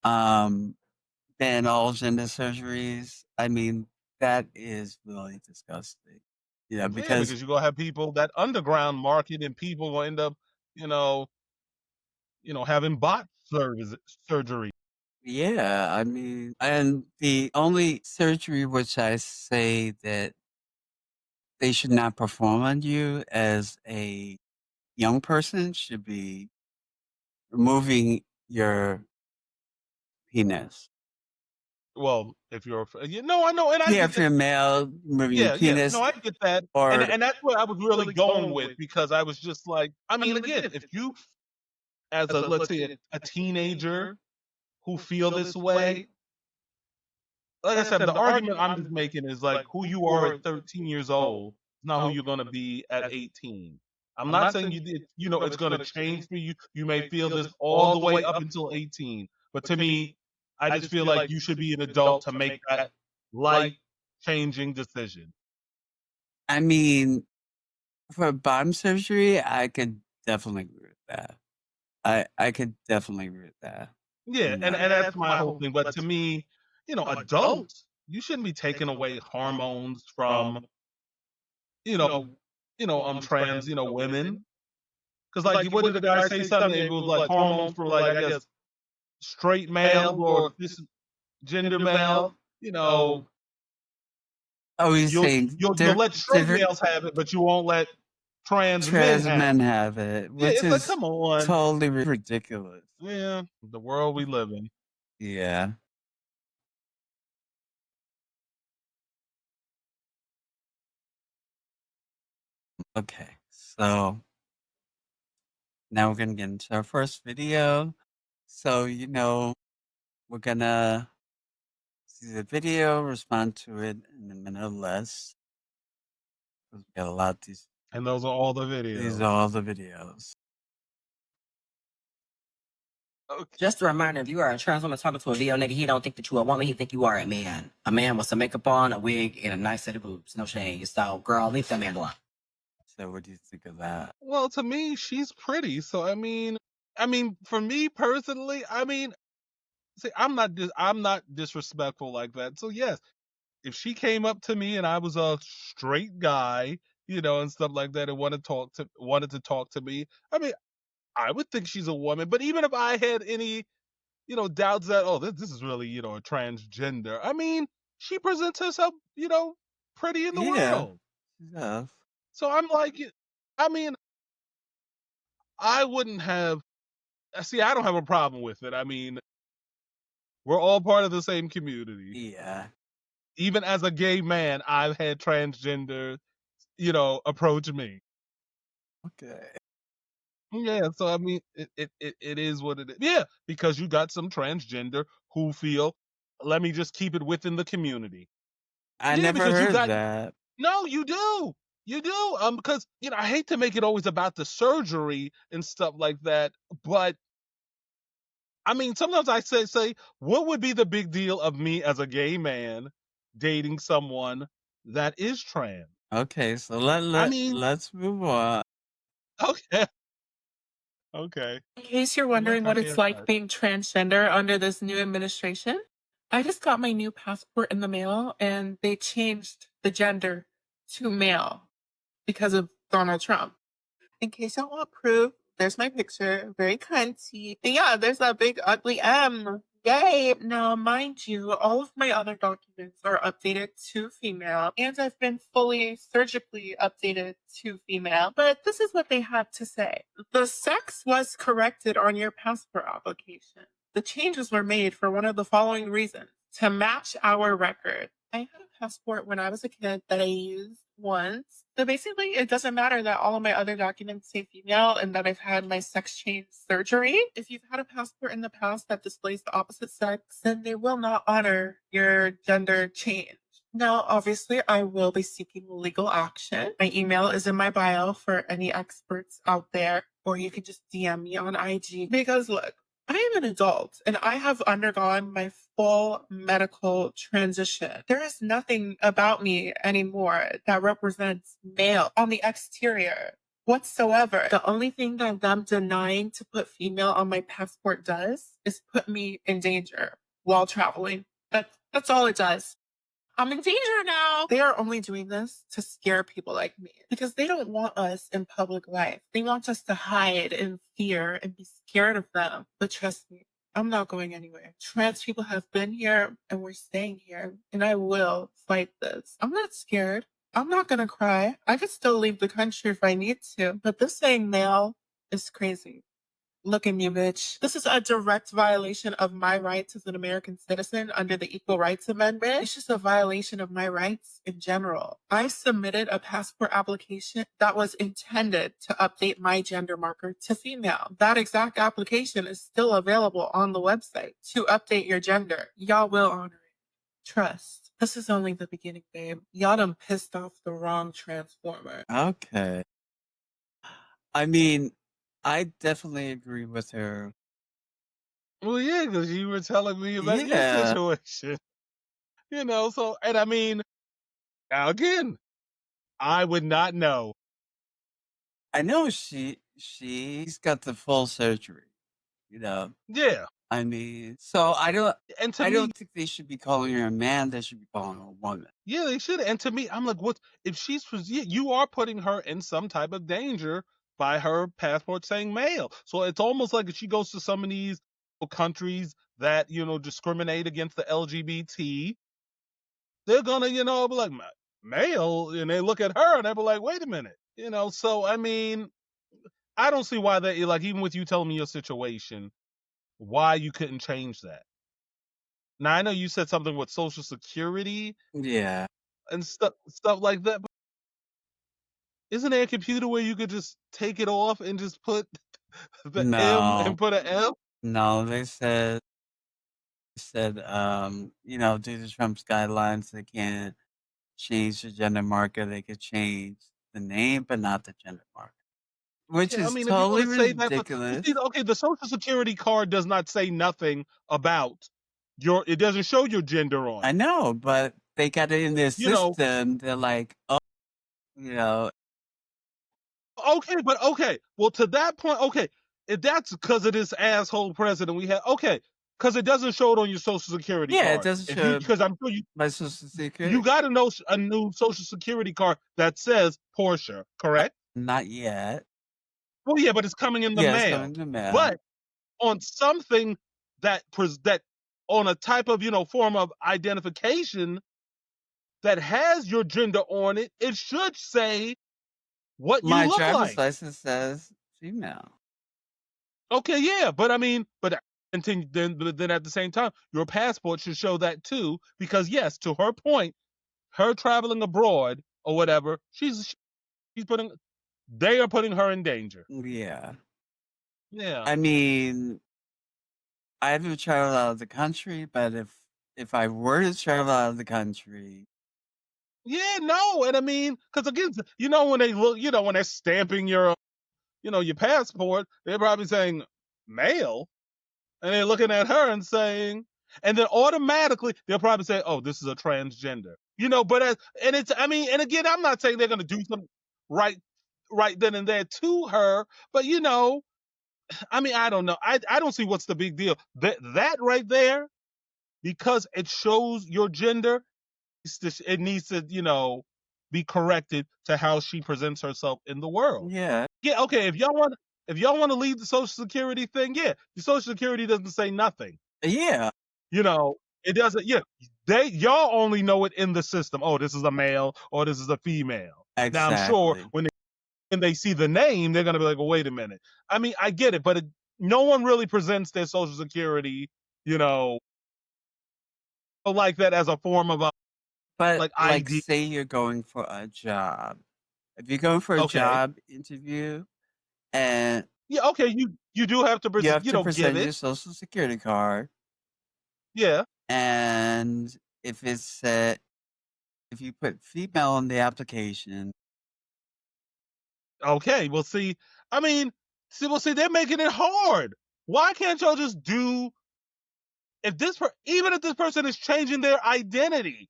ban all gender surgeries, I mean that is really disgusting. Yeah, Yeah, because because you're gonna have people that underground market, and people will end up, you know, having bot surgery. yeah, I mean, and the only surgery which I say that they should not perform on you as a young person should be removing your penis. Well, if you're, I know, and I Yeah, get if that. you're male, removing your Yeah, yeah, penis, no, I get that, or and that's what I was really going with, because I was just like, I mean, again, if you, as a, let's say, a teenager who feel this way, like I said, the argument I'm just making is like who you are at 13 years old is not who you're going to be at 18. I'm not saying it's going to change for you. You may feel this all the way up until 18, but to me, I just feel like you should be an adult to make that life changing decision. I mean, for bottom surgery, I could definitely agree with that. I could definitely agree with that. Yeah, You and know. that's my whole thing. But to me, adults, you shouldn't be taking away hormones from, you know, trans, women. Because, like, what did the guy say? Something, it was like hormones for, like, I guess, straight male or this gender male. Oh, he's You'll saying you'll let straight different males have it, but you won't let trans men trans have men it. have it, Yeah, which it's like, is come on. totally ridiculous. Yeah, the world we live in. Yeah. Okay. So now we're gonna get into our first video. So, we're gonna see the video, respond to it in a minute or less. 'Cause we got a lot of And those are all the these videos. are all the videos. Okay. Just a reminder, if you are a trans woman talking to a VO nigga, he don't think that you a woman, he think you are a man. A man with some makeup on, a wig, and a nice set of boobs. No shade. So, girl, leave that man alone. So what do you think of that? Well, to me, she's pretty. So I mean, for me personally, see, I'm not disrespectful like that. So yes, if she came up to me and I was a straight guy, and stuff like that, and wanted to talk to me, I mean, I would think she's a woman. But even if I had any, doubts that, oh, this is really, a transgender, I mean, she presents herself, pretty in the Yeah. world. Yeah. So I'm like, I mean, I wouldn't have. See, I don't have a problem with it. I mean, we're all part of the same community. Yeah. Even as a gay man, I've had transgender, approach me. Okay. Yeah, so I mean, it is what it is. Yeah, because you got some transgender who feel, let me just keep it within the community. I Yeah, never because you heard got, that. no, you do. You do. Because, I hate to make it always about the surgery and stuff like that, but I mean, sometimes I say, what would be the big deal of me as a gay man dating someone that is trans? Okay, so I mean, let's move on. okay, okay. In case you're Let wondering her what it's answer. like being transgender under this new administration, I just got my new passport in the mail and they changed the gender to male because of Donald Trump. In case y'all want proof, there's my picture. Very cunty. And yeah, there's that big ugly M. Yay! Now, mind you, all of my other documents are updated to female, and I've been fully surgically updated to female. But this is what they had to say. The sex was corrected on your passport application. The changes were made for one of the following reasons: to match our record. I had a passport when I was a kid that I used once. So basically, it doesn't matter that all of my other documents say female and that I've had my sex change surgery. If you've had a passport in the past that displays the opposite sex, then they will not honor your gender change. Now, obviously, I will be seeking legal action. My email is in my bio for any experts out there, or you can just DM me on IG. Because look, I am an adult and I have undergone my full medical transition. There is nothing about me anymore that represents male on the exterior. whatsoever. The only thing that them denying to put female on my passport does is put me in danger while traveling. That's all it does. I'm in danger now. They are only doing this to scare people like me because they don't want us in public life. They want us to hide in fear and be scared of them. But trust me, I'm not going anywhere. Trans people have been here and we're staying here, and I will fight this. I'm not scared. I'm not gonna cry. I could still leave the country if I need to, but this saying male is crazy. Look at me, bitch. This is a direct violation of my rights as an American citizen under the Equal Rights Amendment. It's just a violation of my rights in general. I submitted a passport application that was intended to update my gender marker to female. That exact application is still available on the website to update your gender. Y'all will honor it. Trust. This is only the beginning, babe. Y'all done pissed off the wrong transformer. Okay. I mean, I definitely agree with her. Well, yeah, because you were telling me about your Yeah. situation. So, and I mean, now again, I would not know. I know she's got the full surgery, you know. Yeah. I mean, so I don't And to I me, don't think they should be calling her a man, they should be calling her a woman. yeah, they should. And to me, I'm like, what if you are putting her in some type of danger by her passport saying male. So it's almost like if she goes to some of these countries that, discriminate against the LGBT, they're gonna, be like, male, and they look at her and they'll be like, wait a minute. So I mean, I don't see why they, like, even with you telling me your situation, why you couldn't change that. Now I know you said something with Social Security Yeah. and stuff like that, but isn't there a computer where you could just take it off and just put the M No. and put an F? No, they said due to Trump's guidelines, they can't change the gender marker. They could change the name, but not the gender marker. Which Yeah, I is mean, if you want totally to say that, but ridiculous. see, okay, the Social Security card does not say nothing about it doesn't show your gender on I it. know, but they got it in their You know, system. They're like, oh, you know, okay, but okay. Well, to that point, okay, if that's because of this asshole president we have, okay, because it doesn't show it on your Social Security yeah, it card. doesn't If you, show because I'm sure my social you security. got to know a new Social Security card that says Portia, correct? Not yet. Well, yeah, but it's coming in the Yeah, it's mail. coming in the mail. But on something that on a type of form of identification that has your gender on it, it should say what you My look driver's like. license says female. Okay, yeah, but I mean, but then at the same time, your passport should show that too, because yes, to her point, her traveling abroad or whatever, they are putting her in danger. Yeah. Yeah. I mean, I haven't traveled out of the country, but if I were to travel out of the country, Yeah, no, and I mean, because again, when they look, when they're stamping your passport, they're probably saying male, and they're looking at her and saying, and then automatically they'll probably say, oh, this is a transgender, and it's, I mean, and again, I'm not saying they're going to do something right then and there to her, but I mean, I don't know, I don't see what's the big deal. That right there, because it shows your gender, it needs to, be corrected to how she presents herself in the world. yeah. Yeah, okay. If y'all want to leave the Social Security thing, yeah, the Social Security doesn't say nothing. Yeah. It doesn't. Yeah, y'all only know it in the system. Oh, this is a male or this is a female. Exactly. Now I'm sure when they see the name, they're gonna be like, well, wait a minute. I mean, I get it, but no one really presents their Social Security, like that as a form of But like like, ID. say you're going for a job. If you're going for a Okay. job interview and Yeah. Okay. You do have to you have to give present your it. social security card, Yeah. and if you put female on the application, Okay. Well, see, I mean, they're making it hard. Why can't y'all just do even if this person is changing their identity,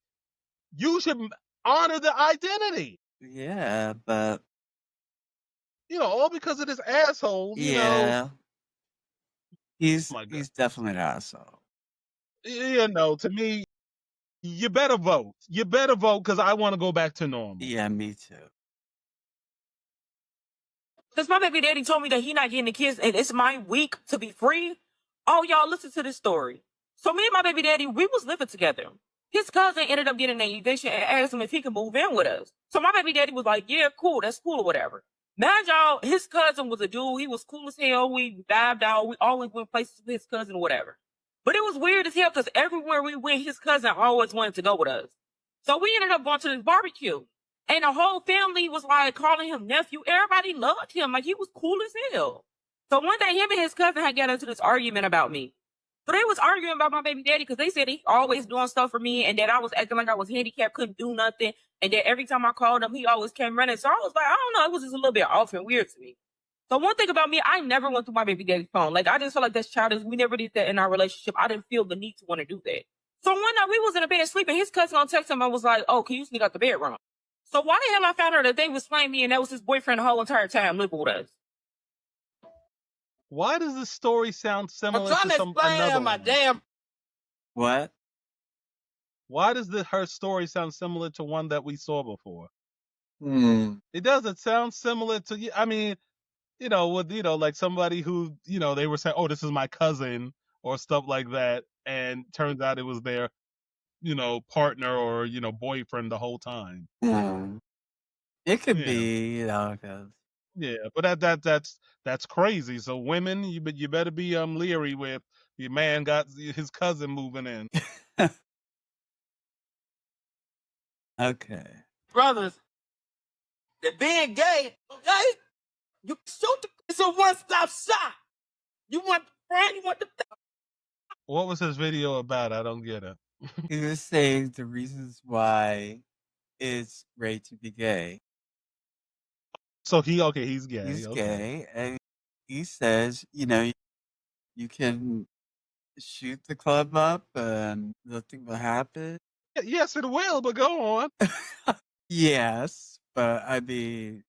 you should honor the identity. yeah, but all because of this asshole. Yeah, My God. he's definitely an asshole. To me, you better vote. You better vote because I want to go back to normal. Yeah, me too. Because my baby daddy told me that he not getting the kids and it's my week to be free. Oh, y'all, listen to this story. So me and my baby daddy, we was living together. His cousin ended up getting an eviction and asked him if he could move in with us. So my baby daddy was like, yeah, cool, that's cool or whatever. Mind y'all, his cousin was a dude. He was cool as hell. We vibed out. We always went places with his cousin or whatever. But it was weird as hell because everywhere we went, his cousin always wanted to go with us. So we ended up going to this barbecue. And the whole family was like calling him nephew. Everybody loved him. Like he was cool as hell. So one day him and his cousin had got into this argument about me. So they was arguing about my baby daddy because they said he always doing stuff for me and that I was acting like I was handicapped, couldn't do nothing. And that every time I called him, he always came running. So I was like, I don't know. It was just a little bit off and weird to me. So one thing about me, I never went through my baby daddy's phone. Like I just felt like that's childish. We never did that in our relationship. I didn't feel the need to want to do that. So one night we was in a bed sleeping. His cousin gonna text him and was like, oh, can you sneak out the bedroom? So why the hell I found out that they was playing me and that was his boyfriend the whole entire time living with us? Why does this story sound I'm similar trying to to some explain another my one? damn. What? Why does her story sound similar to one that we saw before? It doesn't sound similar to you. I mean, with like somebody who they were saying, oh, this is my cousin or stuff like that, and turns out it was their partner or boyfriend the whole time. It could Yeah. be, 'cause Yeah, but that's crazy. So women, you better be leery with your man got his cousin moving in. okay. Brothers, that being gay, okay? You shoot the, it's a one-stop shop. You want the friend, you want the What was his video about? I don't get it. He was saying the reasons why it's great to be gay. So he's gay. He's Okay. gay, and he says, you can shoot the club up and nothing will happen. Yes, it will, but go on. Yes, but I mean,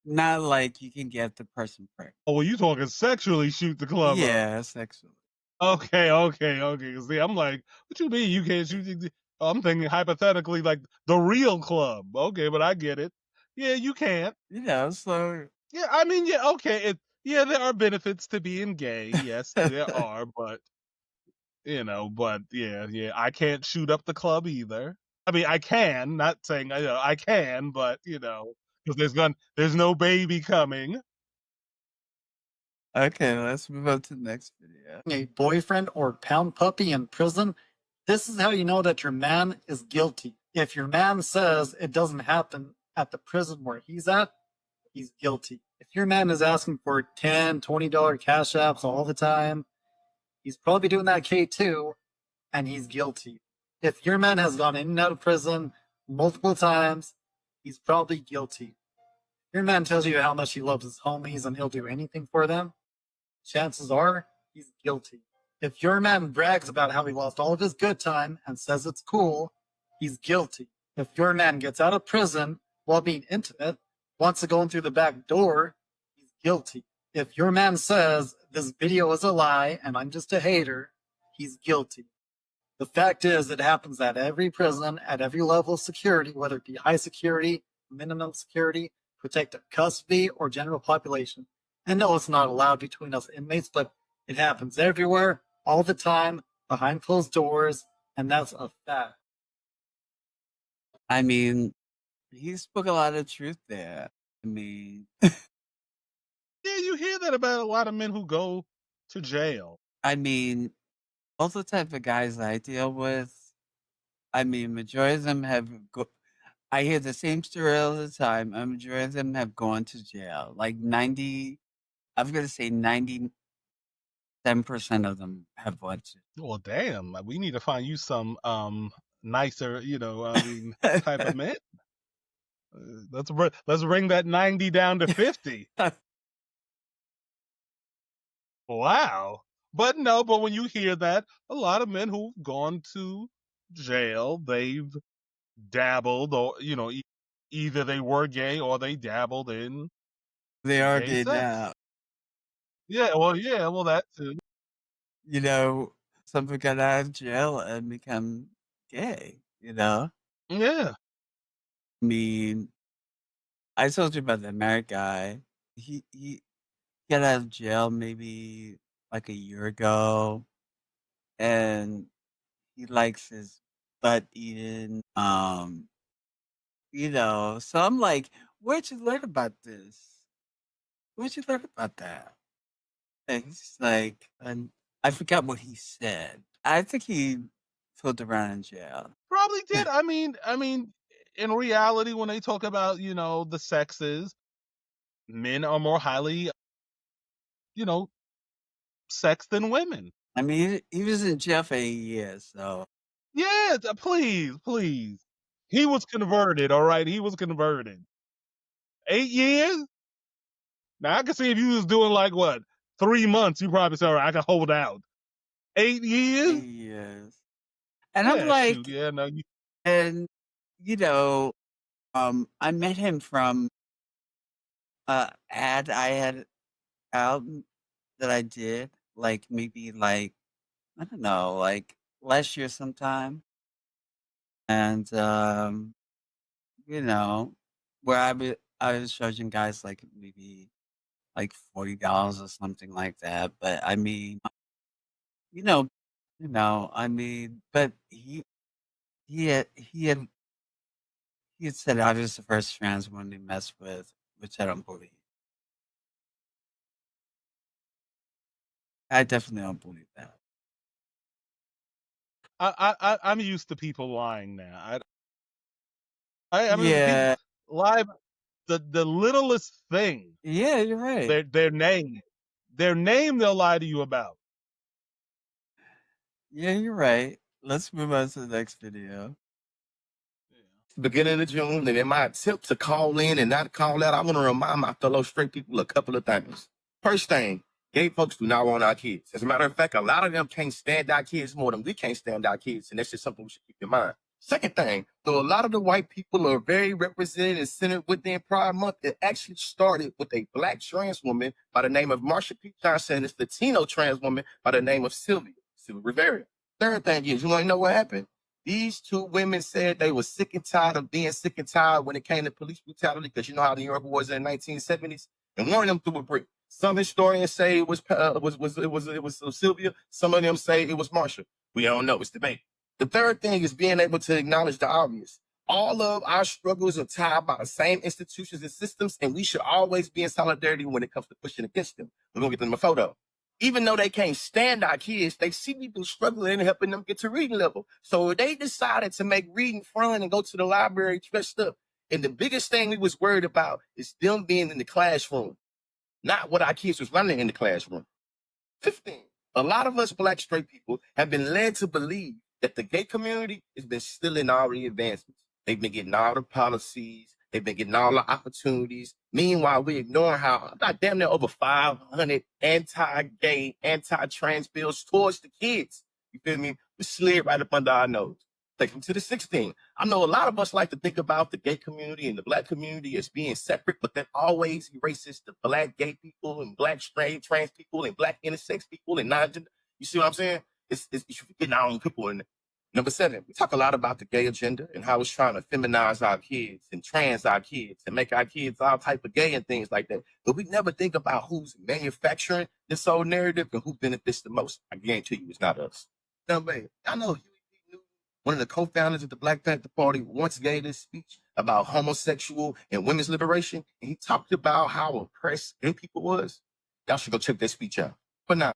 not like you can get the person pregnant. Oh, well, you talking sexually shoot the club up. Yeah, sexually. Okay. See, I'm like, what you mean you can't shoot? I'm thinking hypothetically like the real club. Okay, but I get it. Yeah, you can't. So Yeah, I mean, yeah, okay. There are benefits to being gay. Yes, there are, but I can't shoot up the club either. I mean, I can, not saying I can, but because there's no baby coming. okay, let's move on to the next video. A boyfriend or pound puppy in prison, this is how you know that your man is guilty. If your man says it doesn't happen at the prison where he's at, he's guilty. If your man is asking for $10, $20 cash apps all the time, he's probably doing that K2, and he's guilty. If your man has gone in and out of prison multiple times, he's probably guilty. Your man tells you how much he loves his homies and he'll do anything for them, chances are he's guilty. If your man brags about how he lost all of his good time and says it's cool, he's guilty. If your man gets out of prison while being intimate, wants to go in through the back door, he's guilty. If your man says this video is a lie and I'm just a hater, he's guilty. The fact is, it happens at every prison, at every level of security, whether it be high security, minimum security, protective custody, or general population. And no, it's not allowed between us inmates, but it happens everywhere, all the time, behind closed doors, and that's a fact. I mean, he spoke a lot of truth there. I mean, Yeah, you hear that about a lot of men who go to jail. I mean, all the type of guys I deal with, I mean, majority of them I hear the same story all the time. A majority of them have gone to jail. Like I'm going to say 97% of them have went to. Well, damn, we need to find you some nicer, type of man. Let's bring that 90 down to 50. Wow. But when you hear that, a lot of men who've gone to jail, they've dabbled or, either they were gay or they dabbled in They are Gay gay sex. now. Yeah, well, that too. You know, some people get out of jail and become gay, you know? Yeah. I mean, I told you about the married guy. He got out of jail maybe like a year ago, and he likes his butt eaten. You know, so I'm like, where'd you learn about this? Where'd you learn about that? And he's like, and I forgot what he said. I think he fooled around in jail. Probably did. I mean, in reality, when they talk about, the sexes, men are more highly, you know, sex than women. I mean, he was in jail for 8 years, so Yeah, please, please. He was converted, all right? He was converted. 8 years? Now I can see if you was doing like what, 3 months, you probably say, all right, I can hold out. 8 years? 8 years. And I'm Yeah, shoot, like, yeah, no, you. and you know, I met him from a ad I had out that I did, like maybe like I don't know, like last year sometime, and you know, where I was charging guys like maybe like $40 or something like that. But I mean, you know, I mean, but he had said I was the first trans woman he messed with, which I don't believe. I definitely don't believe that. I'm used to people lying now. I mean, people Yeah, lie about the littlest thing. yeah, you're right. Their name, they'll lie to you about. Yeah, you're right. Let's move on to the next video. Beginning of June, and in my attempt to call in and not call out, I want to remind my fellow straight people a couple of things. First thing, gay folks do not want our kids. As a matter of fact, a lot of them can't stand our kids more than we can't stand our kids, and that's just something we should keep in mind. Second thing, though a lot of the white people are very represented and centered within Pride Month, it actually started with a black trans woman by the name of Marsha P. Johnson and this Latino trans woman by the name of Sylvia Rivera. Third thing is, you want to know what happened? These two women said they were sick and tired of being sick and tired when it came to police brutality, because you know how New York was in the 1970s, and one of them threw a brick. Some historians say it was Sylvia. Some of them say it was Marsha. We don't know. It's debate. The third thing is being able to acknowledge the obvious. All of our struggles are tied by the same institutions and systems, and we should always be in solidarity when it comes to pushing against them. We're gonna get them a photo. Even though they can't stand our kids, they see people struggling and helping them get to reading level. So they decided to make reading fun and go to the library dressed up. And the biggest thing we was worried about is them being in the classroom, not what our kids was learning in the classroom. 15. A lot of us black straight people have been led to believe that the gay community has been stealing all the advancements. They've been getting all the policies. They've been getting all the opportunities. Meanwhile, we're ignoring how damn near over 500 anti-gay, anti-trans bills towards the kids. You feel me? We slid right up under our nose. Take them to the 16. I know a lot of us like to think about the gay community and the black community as being separate, but that always erases the black gay people and black straight trans people and black intersex people and non-gender. You see what I'm saying? It's you're getting our own people in there. Number 7, we talk a lot about the gay agenda and how it's trying to feminize our kids and trans our kids and make our kids all type of gay and things like that. But we never think about who's manufacturing this whole narrative and who benefits the most. I guarantee you it's not us. Now, man, I know Huey P. Newton, one of the co-founders of the Black Panther Party, once gave this speech about homosexual and women's liberation. And he talked about how oppressed gay people was. Y'all should go check that speech out. But now,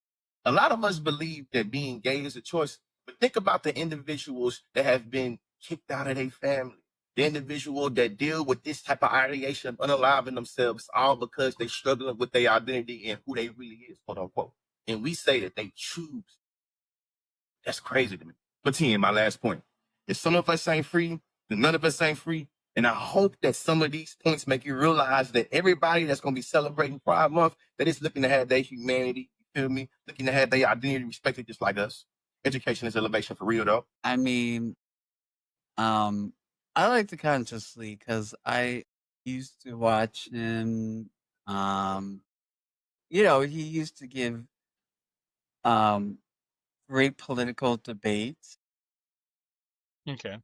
a lot of us believe that being gay is a choice. But think about the individuals that have been kicked out of their family, the individual that deal with this type of ideation of unaliving themselves, all because they struggling with their identity and who they really is, quote unquote. And we say that they choose. That's crazy to me. But 10, my last point. If some of us ain't free, then none of us ain't free. And I hope that some of these points make you realize that everybody that's going to be celebrating Pride Month, that is looking to have their humanity, you feel me? Looking to have their identity respected just like us. Education is elevation for real, though. I mean, I like the Conscious League because I used to watch him He used to give great political debates, Okay.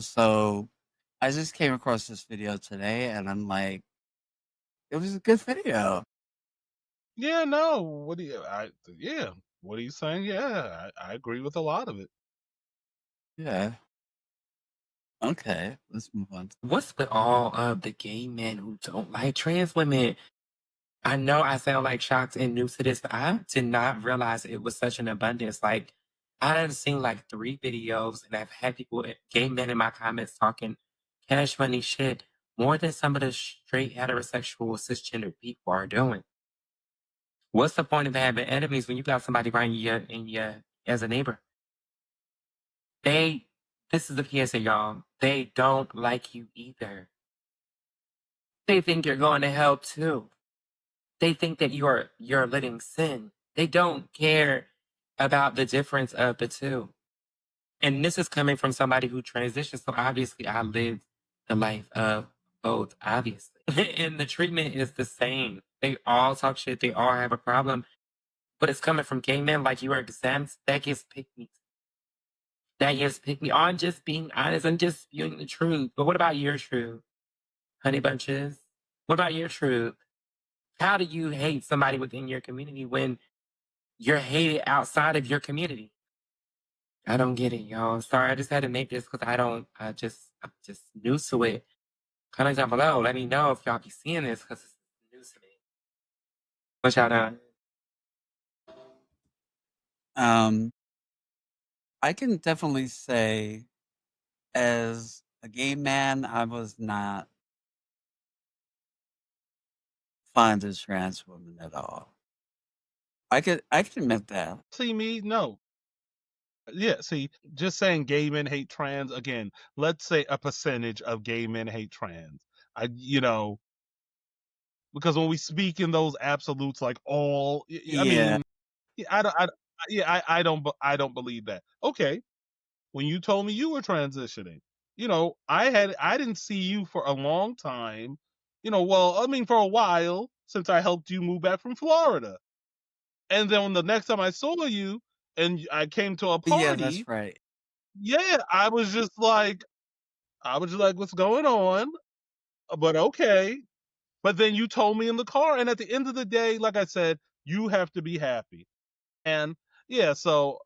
so I just came across this video today and I'm like, it was a good video. Yeah, no. Yeah. What are you saying? Yeah, I agree with a lot of it. Yeah. Okay, let's move on. What's with all of the gay men who don't like trans women? I know I sound like shocked and new to this, but I did not realize it was such an abundance. Like, I done seen like 3 videos, and I've had people, gay men in my comments talking cash money shit more than some of the straight heterosexual cisgender people are doing. What's the point of having enemies when you got somebody right in your as a neighbor? This is the PSA, y'all. They don't like you either. They think you're going to hell too. They think that you're a living sin. They don't care about the difference of the two. And this is coming from somebody who transitioned. So obviously I lived the life of both, obviously. And the treatment is the same. They all talk shit. They all have a problem. But it's coming from gay men like you are exempt. That gets picked me. That gets picked me. I'm just being honest. I'm just spewing the truth. But what about your truth? Honey bunches? What about your truth? How do you hate somebody within your community when you're hated outside of your community? I don't get it, y'all. Sorry, I just had to make this because I'm just new to it. Comment down below. Let me know if y'all be seeing this because it's new to me. What y'all done? I can definitely say, as a gay man, I was not fond of trans women at all. I can admit that. See me? No. Yeah, see, just saying gay men hate trans, again, let's say a percentage of gay men hate trans. Because when we speak in those absolutes, like I Yeah. mean, yeah, I don't believe that. Okay, when you told me you were transitioning, I didn't see you for a long time. Well, I mean, for a while since I helped you move back from Florida, and then when the next time I saw you and I came to a Yeah, party, that's right. yeah, I was just like, what's going on? But okay. But then you told me in the car, and at the end of the day, like I said, you have to be happy. And yeah, so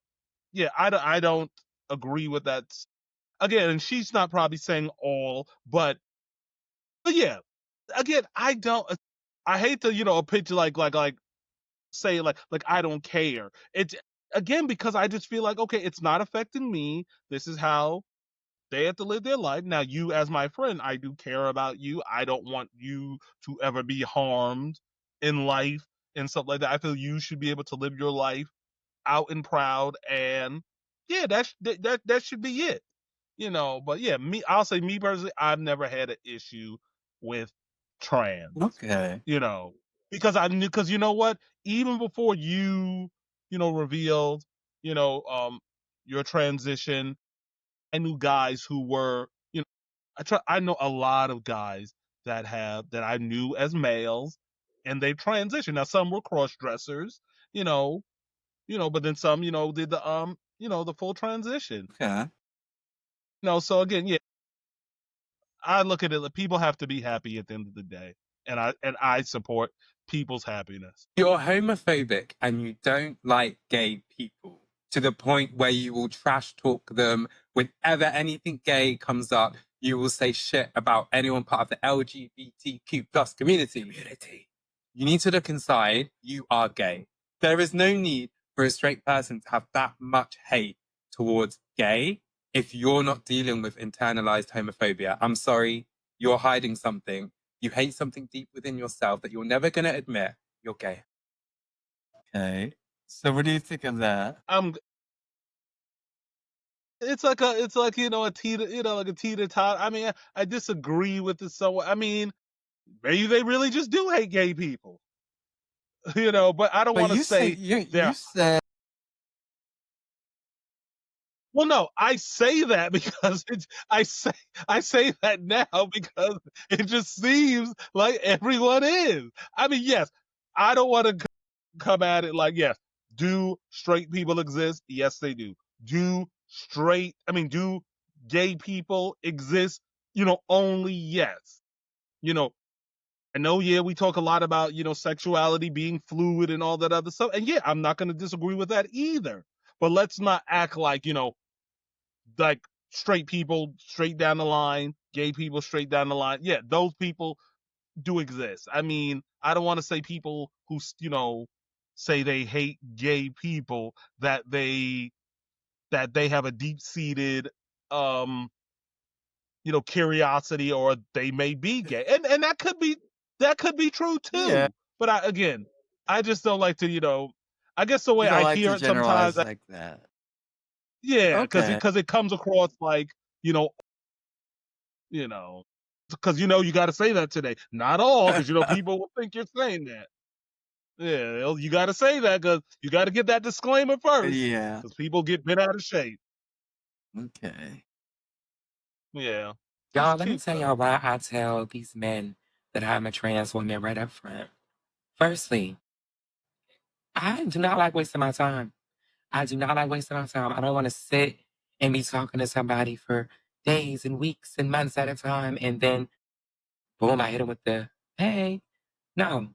yeah, I don't agree with that. Again, and she's not probably saying all, but yeah, again, I don't. I hate to a picture like say like I don't care. It's again because I just feel like okay, it's not affecting me. This is how they have to live their life. Now, you as my friend, I do care about you. I don't want you to ever be harmed in life and stuff like that. I feel you should be able to live your life out and proud, and yeah, that should be it. But yeah, I'll say me personally, I've never had an issue with trans. Okay. Because you know what? Even before revealed, you know, um, your transition, I knew guys who were, I know a lot of guys that I knew as males, and they transitioned. Now some were cross dressers, you know, but then some, did the full transition. Okay. So again, yeah, I look at it like people have to be happy at the end of the day, and I support people's happiness. You're homophobic and you don't like gay people to the point where you will trash talk them whenever anything gay comes up. You will say shit about anyone part of the LGBTQ plus community. You need to look inside. You are gay. There is no need for a straight person to have that much hate towards gay if you're not dealing with internalized homophobia. I'm sorry, you're hiding something. You hate something deep within yourself that you're never going to admit. You're gay. Okay. So what do you think of that? It's like a teeter, like a teeter tot. I mean, I disagree with it. So I mean, maybe they really just do hate gay people, but I don't But want to you say say you they're said Well, no, I say that because I say that now because it just seems like everyone is. I mean, yes, I don't want to come at it like, yes, do straight people exist? Yes, they do. Do gay people exist? Only yes. You know, I know, yeah, we talk a lot about, sexuality being fluid and all that other stuff. And yeah, I'm not going to disagree with that either. But let's not act like straight people straight down the line, gay people straight down the line. Yeah, those people do exist. I mean, I don't want to say people who, say they hate gay people that they have a deep-seated um curiosity, or they may be gay. And that could be true Yeah. too. But I just don't like to, I guess the way You don't I like hear to it sometimes, generalize like that. yeah, because Okay. it comes across like, you know, you know, because you got to say that today. Not all, because people will think you're saying that. Yeah, you got to say that because you got to get that disclaimer first, Yeah. because people get bent out of shape. Okay. Yeah, it's Y'all, let me cute tell though. y'all why I tell these men that I'm a trans woman right up front. Firstly, I do not like wasting my time. I do not like wasting my time. I don't want to sit and be talking to somebody for days and weeks and months at a time, and then boom, I hit them with the hey. No,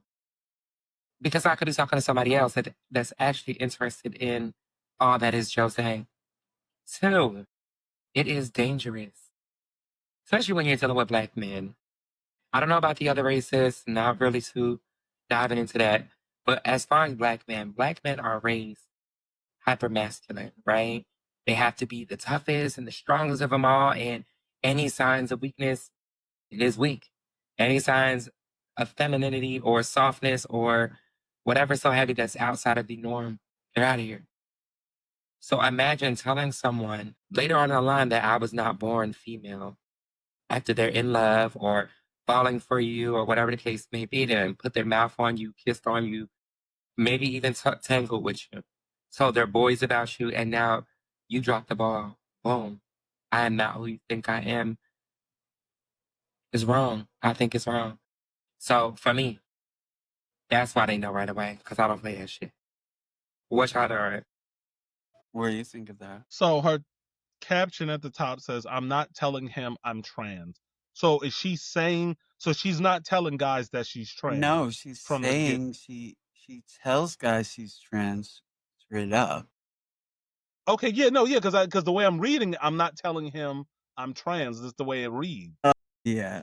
because I could be talking to somebody else that's actually interested in all that is Jose. Two, it is dangerous, especially when you're dealing with Black men. I don't know about the other races, not really too diving into that. But as far as Black men are raised hyper masculine, right? They have to be the toughest and the strongest of them all. And any signs of weakness, it is weak. Any signs of femininity or softness or whatever so heavy that's outside of the norm, they're out of here. So imagine telling someone later on in the line that I was not born female after they're in love or falling for you or whatever the case may be, then put their mouth on you, kissed on you, maybe even tangled with you, told their boys about you, and now you drop the ball. Boom. I am not who you think I am. It's wrong. I think it's wrong. So for me, that's why they know right away, because I don't play that shit. What y'all doing? What do you think of that? So her caption at the top says, "I'm not telling him I'm trans." So is she saying? So she's not telling guys that she's trans No, she's from the get. saying she tells guys she's trans straight up. Okay, yeah, no, yeah, because the way I'm reading, I'm not telling him I'm trans. That's the way it reads. Yeah.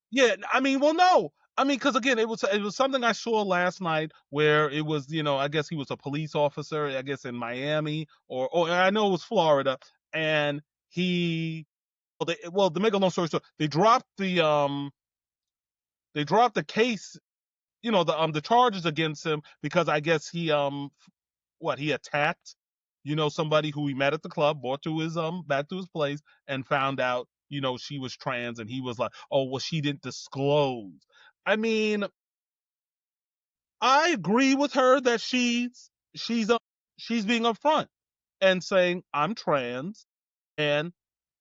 Yeah, I mean, well, no, I mean, because again, it was something I saw last night where it was, I guess he was a police officer, I guess in Miami, or I know it was Florida, and he, to make a long story short, they dropped the case, the charges against him because I guess he attacked, somebody who he met at the club, brought to his back to his place, and found out, she was trans, and he was like, oh well, she didn't disclose. I mean, I agree with her that she's being upfront and saying I'm trans and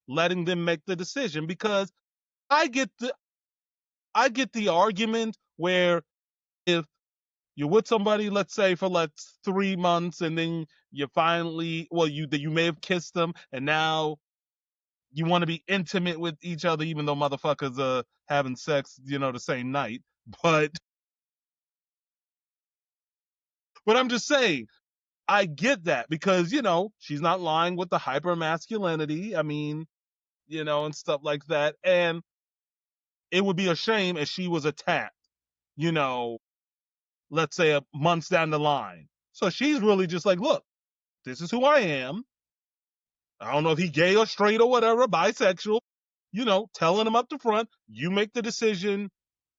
letting them make the decision, because I get the argument where if you're with somebody, let's say for like 3 months, and then you finally, well, you may have kissed them, and now you want to be intimate with each other, even though motherfuckers are having sex, the same night. But I'm just saying, I get that because she's not lying with the hyper masculinity. I mean, and stuff like that, and it would be a shame if she was attacked, you know, let's say months down the line. So she's really just like, look, this is who I am. I don't know if he gay or straight or whatever, bisexual, telling him up the front, you make the decision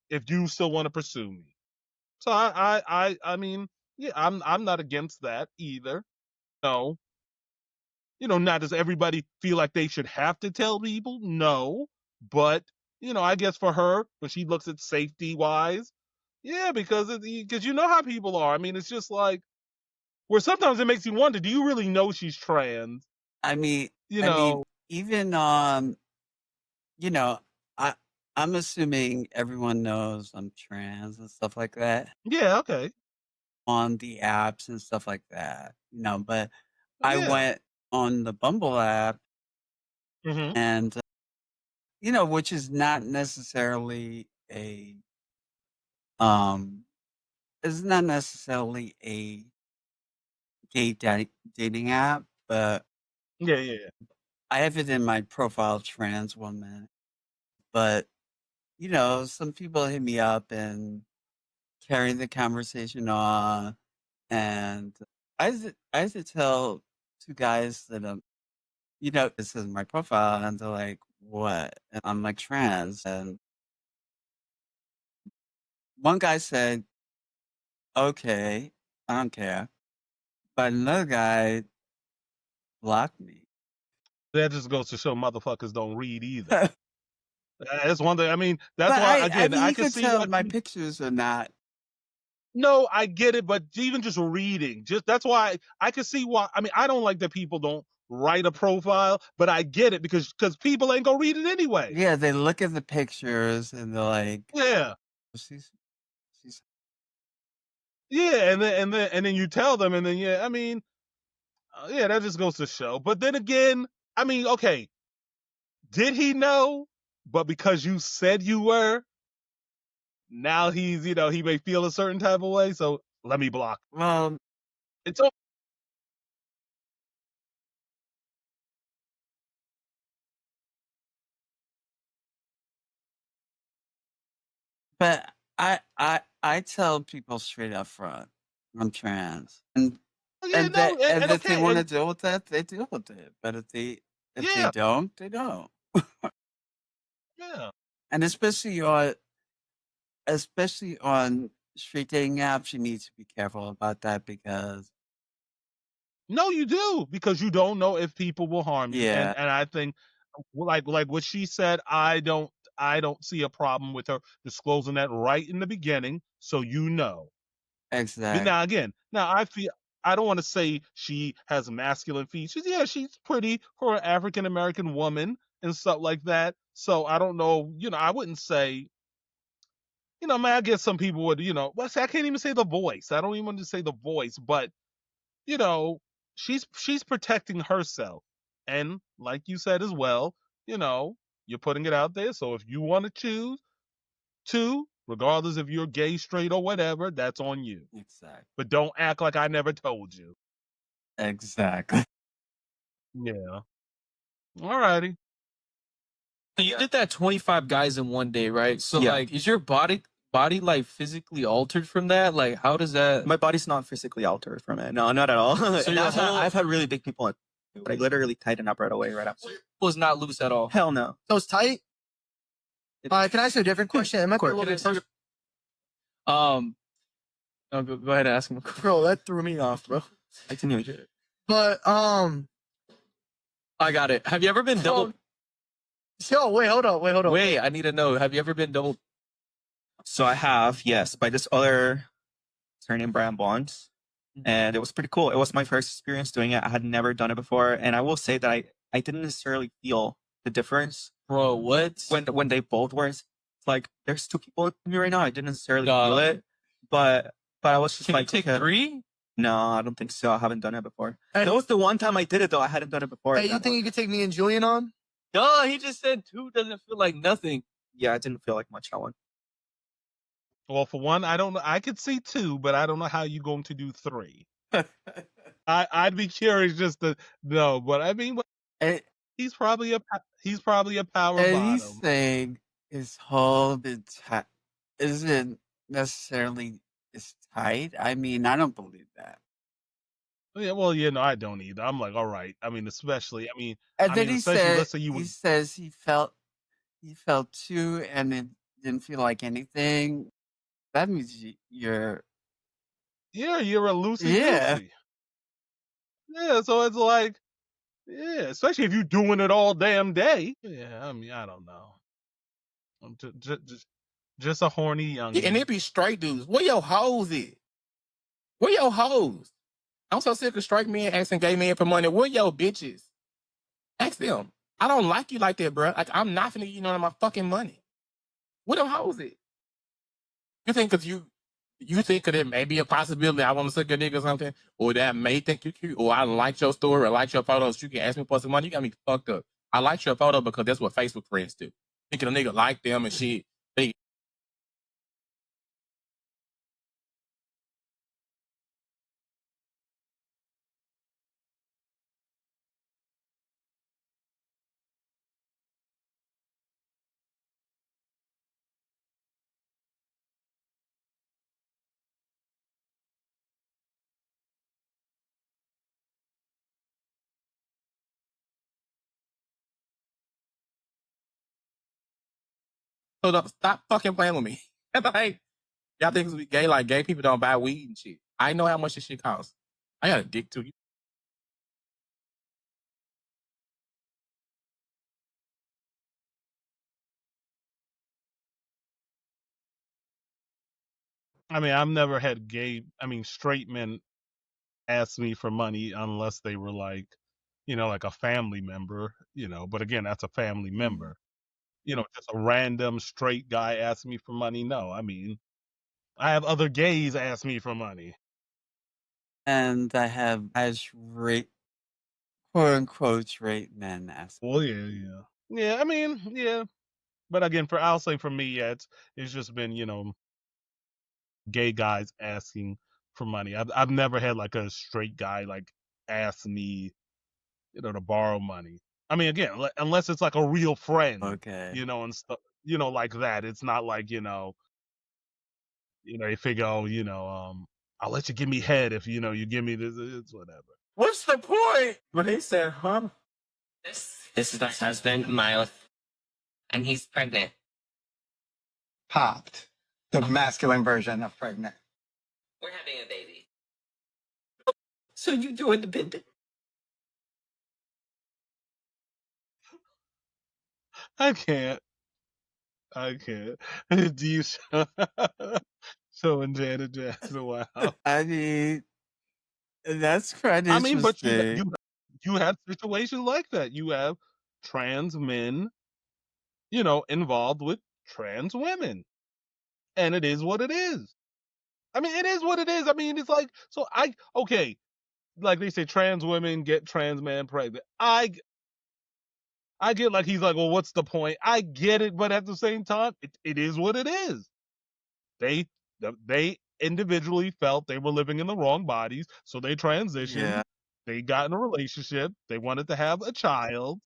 if you still want to pursue me. So I mean, yeah, I'm not against that either. No. Now does everybody feel like they should have to tell people? No. But, I guess for her, when she looks at safety wise, yeah, because you know how people are. I mean, it's just like, where sometimes it makes you wonder, do you really know she's trans? I mean, You I mean, know, even you know, I I'm assuming everyone knows I'm trans and stuff like that yeah, okay. on the apps and stuff like that. But I Yeah. went on the Bumble app Hmm. and which is not necessarily um it's not necessarily a dating app, but Yeah, yeah, yeah. I have it in my profile trans woman. But some people hit me up and carry the conversation on, and I used to tell two guys that this is my profile, and they're like, "What?" And I'm like, "Trans," and one guy said, "Okay, I don't care," but another guy blocked me. That just goes to show motherfuckers don't read either. That's one thing. I mean, that's But why I again mean, I you can could see tell why. my pictures are not No, I get it, but even just reading, just that's why I can see why. I mean, I don't like that people don't write a profile, but I get it because people ain't gonna read it anyway. yeah, they look at the pictures and they're like, Yeah, she's she's yeah, and then you tell them, and then yeah, I mean, yeah, that just goes to show. But then again, I mean, okay, did he know? But because you said you were, now he may feel a certain type of way. So let me block. well, It's o- but I tell people straight up front, I'm trans. yeah, no, And and if they okay, want to and deal with that, they deal with it. But if they yeah, don't, they don't. yeah. And especially on street dating apps, you need to be careful about that because No, you do because you don't know if people will harm you, and yeah, I think like what she said, I don't see a problem with her disclosing that right in the beginning, so you know. But exact now again, now I don't want to say she has masculine features. Yeah, she's pretty for an African American woman and stuff like that. So I don't know, I wouldn't say, man, I guess some people would, well, see, I can't even say the voice. I don't even want to say the voice, but you know, she's protecting herself. And like you said as well, you know, you're putting it out there. So if you want to choose to, regardless if you're gay, straight, or whatever, that's on you. exact But don't act like I never told you. exactly. Yeah. All righty. So you did that 25 guys in one day, right? So Yeah. like, is your body like physically altered from that? Like, how does that? My body's not physically altered from it. No, not at all. So And your I've had really big people, but I literally tighten up right away, right after. was not loose at all. Hell no. So it's tight. Can I ask you a different question? It might be a little bit No, go ahead and ask him. bro, that threw me off, bro. I didn't even get it. But I got it. Have you ever been double? yo, wait, hold on. Wait, I need to know. Have you ever been double? So I have, yes, by this other surname brand Bonds. And it was pretty cool. It was my first experience doing it. I had never done it before. And I will say that I didn't necessarily feel the difference. Bro, what? When they both were, it's like there's two people with me right now. I didn't necessarily feel it. But I was just Can like, you take okay. 3? No, I don't think so. I haven't done it before. Hey. That was the one time I did it though. I hadn't done it before. Hey, you think you could take me and Julian on? No, he just said 2 doesn't feel like nothing. Yeah, I didn't feel like much that one. Well, for one, I don't know. I could see 2, but I don't know how you're going to do 3. I'd be curious just to know, but I mean, And, he's probably a power and he's bottom. saying his whole isn't necessarily is tight. I mean, I don't believe that. Yeah, well, no, I don't either. I'm like, all right. I mean, especially, And then he especially, let's said say you he would, says he felt 2 and it didn't feel like anything. That means you're yeah, you're a loosey yeah. goosey. Yeah, so it's like, yeah, especially if you're doing it all damn day. Yeah, I mean, I don't know. I'm just a horny youngin'. And it be straight dudes. Where your hoes at? Where your hoes? I'm so sick of straight men asking gay men for money. Where your bitches? Ask them. I don't like you like that, bro. Like, I'm not finna give you none of my fucking money. What them hoes it? You think because you think that it may be a possibility I want to suck your dick or something, or that may think you cute, or I like your story or like your photos, you can ask me for some money. You got me fucked up. I like your photo because that's what Facebook friends do. Thinking a nigga like them and shit. They stop fucking playing with me. Like, y'all think we gay? Like, gay people don't buy weed and shit. I know how much this shit costs. I got a dick to you. I mean, I've never had straight men ask me for money unless they were like, like a family member, but again, that's a family member. Just a random straight guy asking me for money. No, I mean, I have other gays ask me for money. And I have quote unquote straight men ask. Well, yeah. Yeah, I mean, yeah. But again, I'll say for me, yeah, it's just been, gay guys asking for money. I've never had like a straight guy like ask me, to borrow money. I mean, again, unless it's like a real friend, Okay. and stuff, like that. It's not like, they figure, oh, I'll let you give me head if, you give me this, it's whatever. What's the point? What he said, huh? This is my husband, Miles, and he's pregnant. Popped. The masculine version of pregnant. We're having a baby. So you do independent? I can't. Do you showing Janet Jackson? Wow. I mean, that's quite I mean, but interesting. you have situations like that. You have trans men, involved with trans women, and it is what it is. I mean, it is what it is. I mean, it's like, so okay, like they say, trans women get trans men pregnant. I get, like, he's like, well, what's the point? I get it, but at the same time, it is what it is. They individually felt they were living in the wrong bodies, so they transitioned. Yeah. They got in a relationship. They wanted to have a child,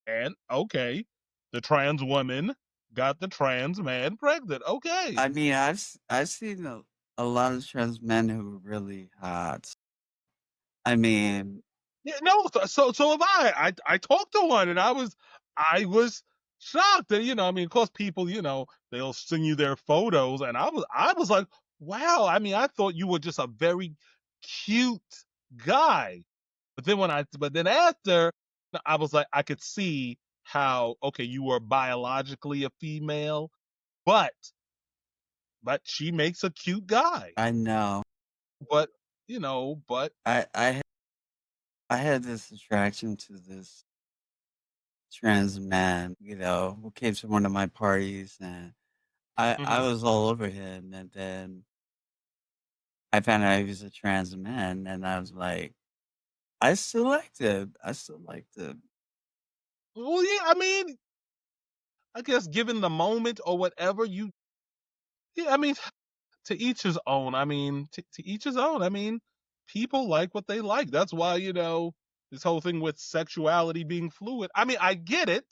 and okay, the trans woman got the trans man pregnant. Okay. I mean, I've seen a lot of trans men who are really hot. I mean, Yeah, no, so have I. I talked to one, and I was shocked that, I mean, of course, people, they'll send you their photos, and I was like, wow. I mean, I thought you were just a very cute guy, but then after, I was like, I could see how, okay, you were biologically a female, but she makes a cute guy. I know. But but I had this attraction to this trans man, who came to one of my parties, and I was all over him, and then I found out he was a trans man, and I was like, I still liked him. well, yeah, I mean, I guess given the moment or whatever, yeah, I mean, to each his own. I mean, to each his own. I mean, people like what they like. That's why, this whole thing with sexuality being fluid. I mean, I get it,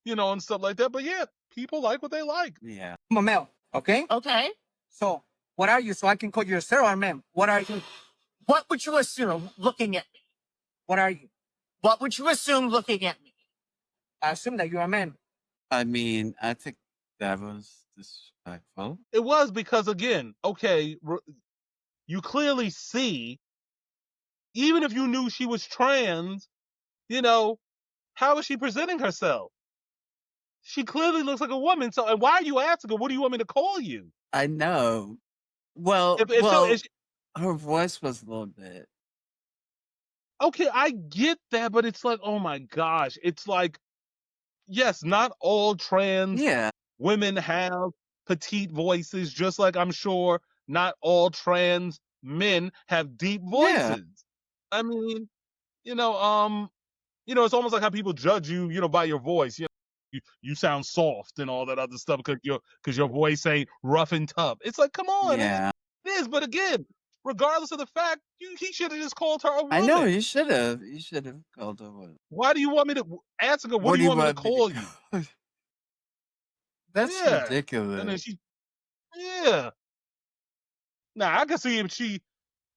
and stuff like that. But yeah, people like what they like. Yeah. I'm a male, okay? Okay. So, what are you? So I can call you a sir or a ma'am. What are you? What would you assume looking at me? What are you? What would you assume looking at me? I assume that you're a man. I mean, I think that was disrespectful. It was because, again, okay, you clearly see, even if you knew she was trans, how is she presenting herself? She clearly looks like a woman. So, and why are you asking her? What do you want me to call you? I know. Well, If her voice was a little bit. Okay, I get that, but it's like, oh my gosh, it's like, yes, not all trans Yeah. women have petite voices, just like I'm sure not all trans men have deep Yeah. voices. I mean, you know, it's almost like how people judge you, by your voice. You sound soft and all that other stuff because your voice ain't rough and tough. It's like, come on, Yeah. it is. But again, regardless of the fact, he should have just called her a I know woman. you should have. You should have called her one. Why do you want me to ask her? What What do do you you want me to want me to call you? call? That's Yeah, and then ridiculous. yeah. Now I can see if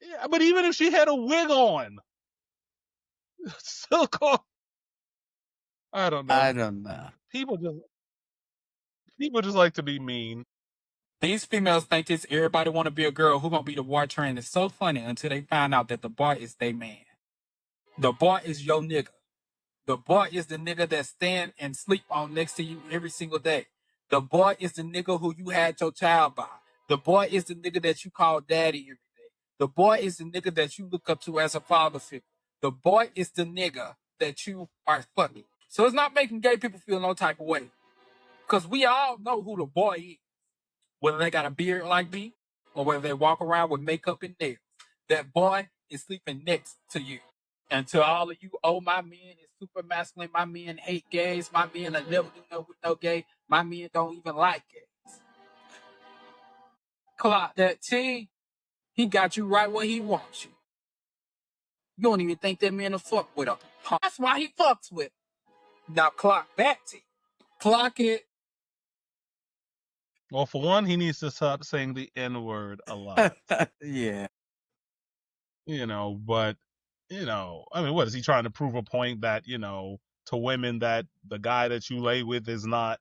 yeah, but even if she had a wig on, still call. I don't know. I don't know. People just people just like to be mean. These females think it's everybody want to be a girl who gonna be the boy train. It's so funny until they find out that the boy is their man. The boy is your nigga. The boy is the nigga that stand and sleep on next to you every single day. The boy is the nigga who you had your child by. The boy is the nigga that you call daddy every day. The boy is the nigga that you look up to as a father figure. The boy is the nigga that you are fucking. So it's not making gay people feel no type of way. Because we all know who the boy is. Whether they got a beard like me or whether they walk around with makeup and nails. That boy is sleeping next to you. And to all of you, oh, my man is super masculine. My men hate gays. My men are never do no with no gay. My men don't even like gays. Clock that T. He got you right where he wants you. You don't even think that man will fuck with him. That's why he fucks with him. Now clock that T. Clock it. Well, for one, he needs to stop saying the N word a lot. Yeah. But I mean, what is he trying to prove a point that, to women that the guy that you lay with is not,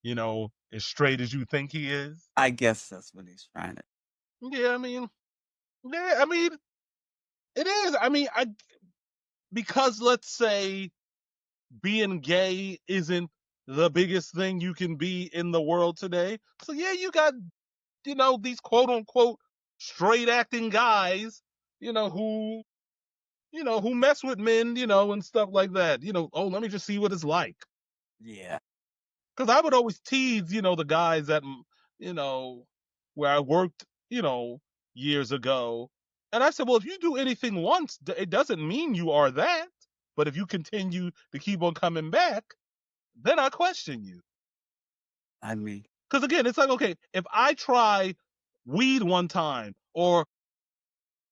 as straight as you think he is? I guess that's what he's trying to. Yeah, I mean, it is. I mean, because let's say being gay isn't the biggest thing you can be in the world today. So yeah, you got, these quote unquote straight acting guys, who who mess with men, and stuff like that. Oh, let me just see what it's like. Yeah. Because I would always tease, the guys that, you know, where I worked, years ago. And I said, well, if you do anything once, it doesn't mean you are that. But if you continue to keep on coming back, then I question you. I mean, Because again, it's like, okay, if I try weed one time or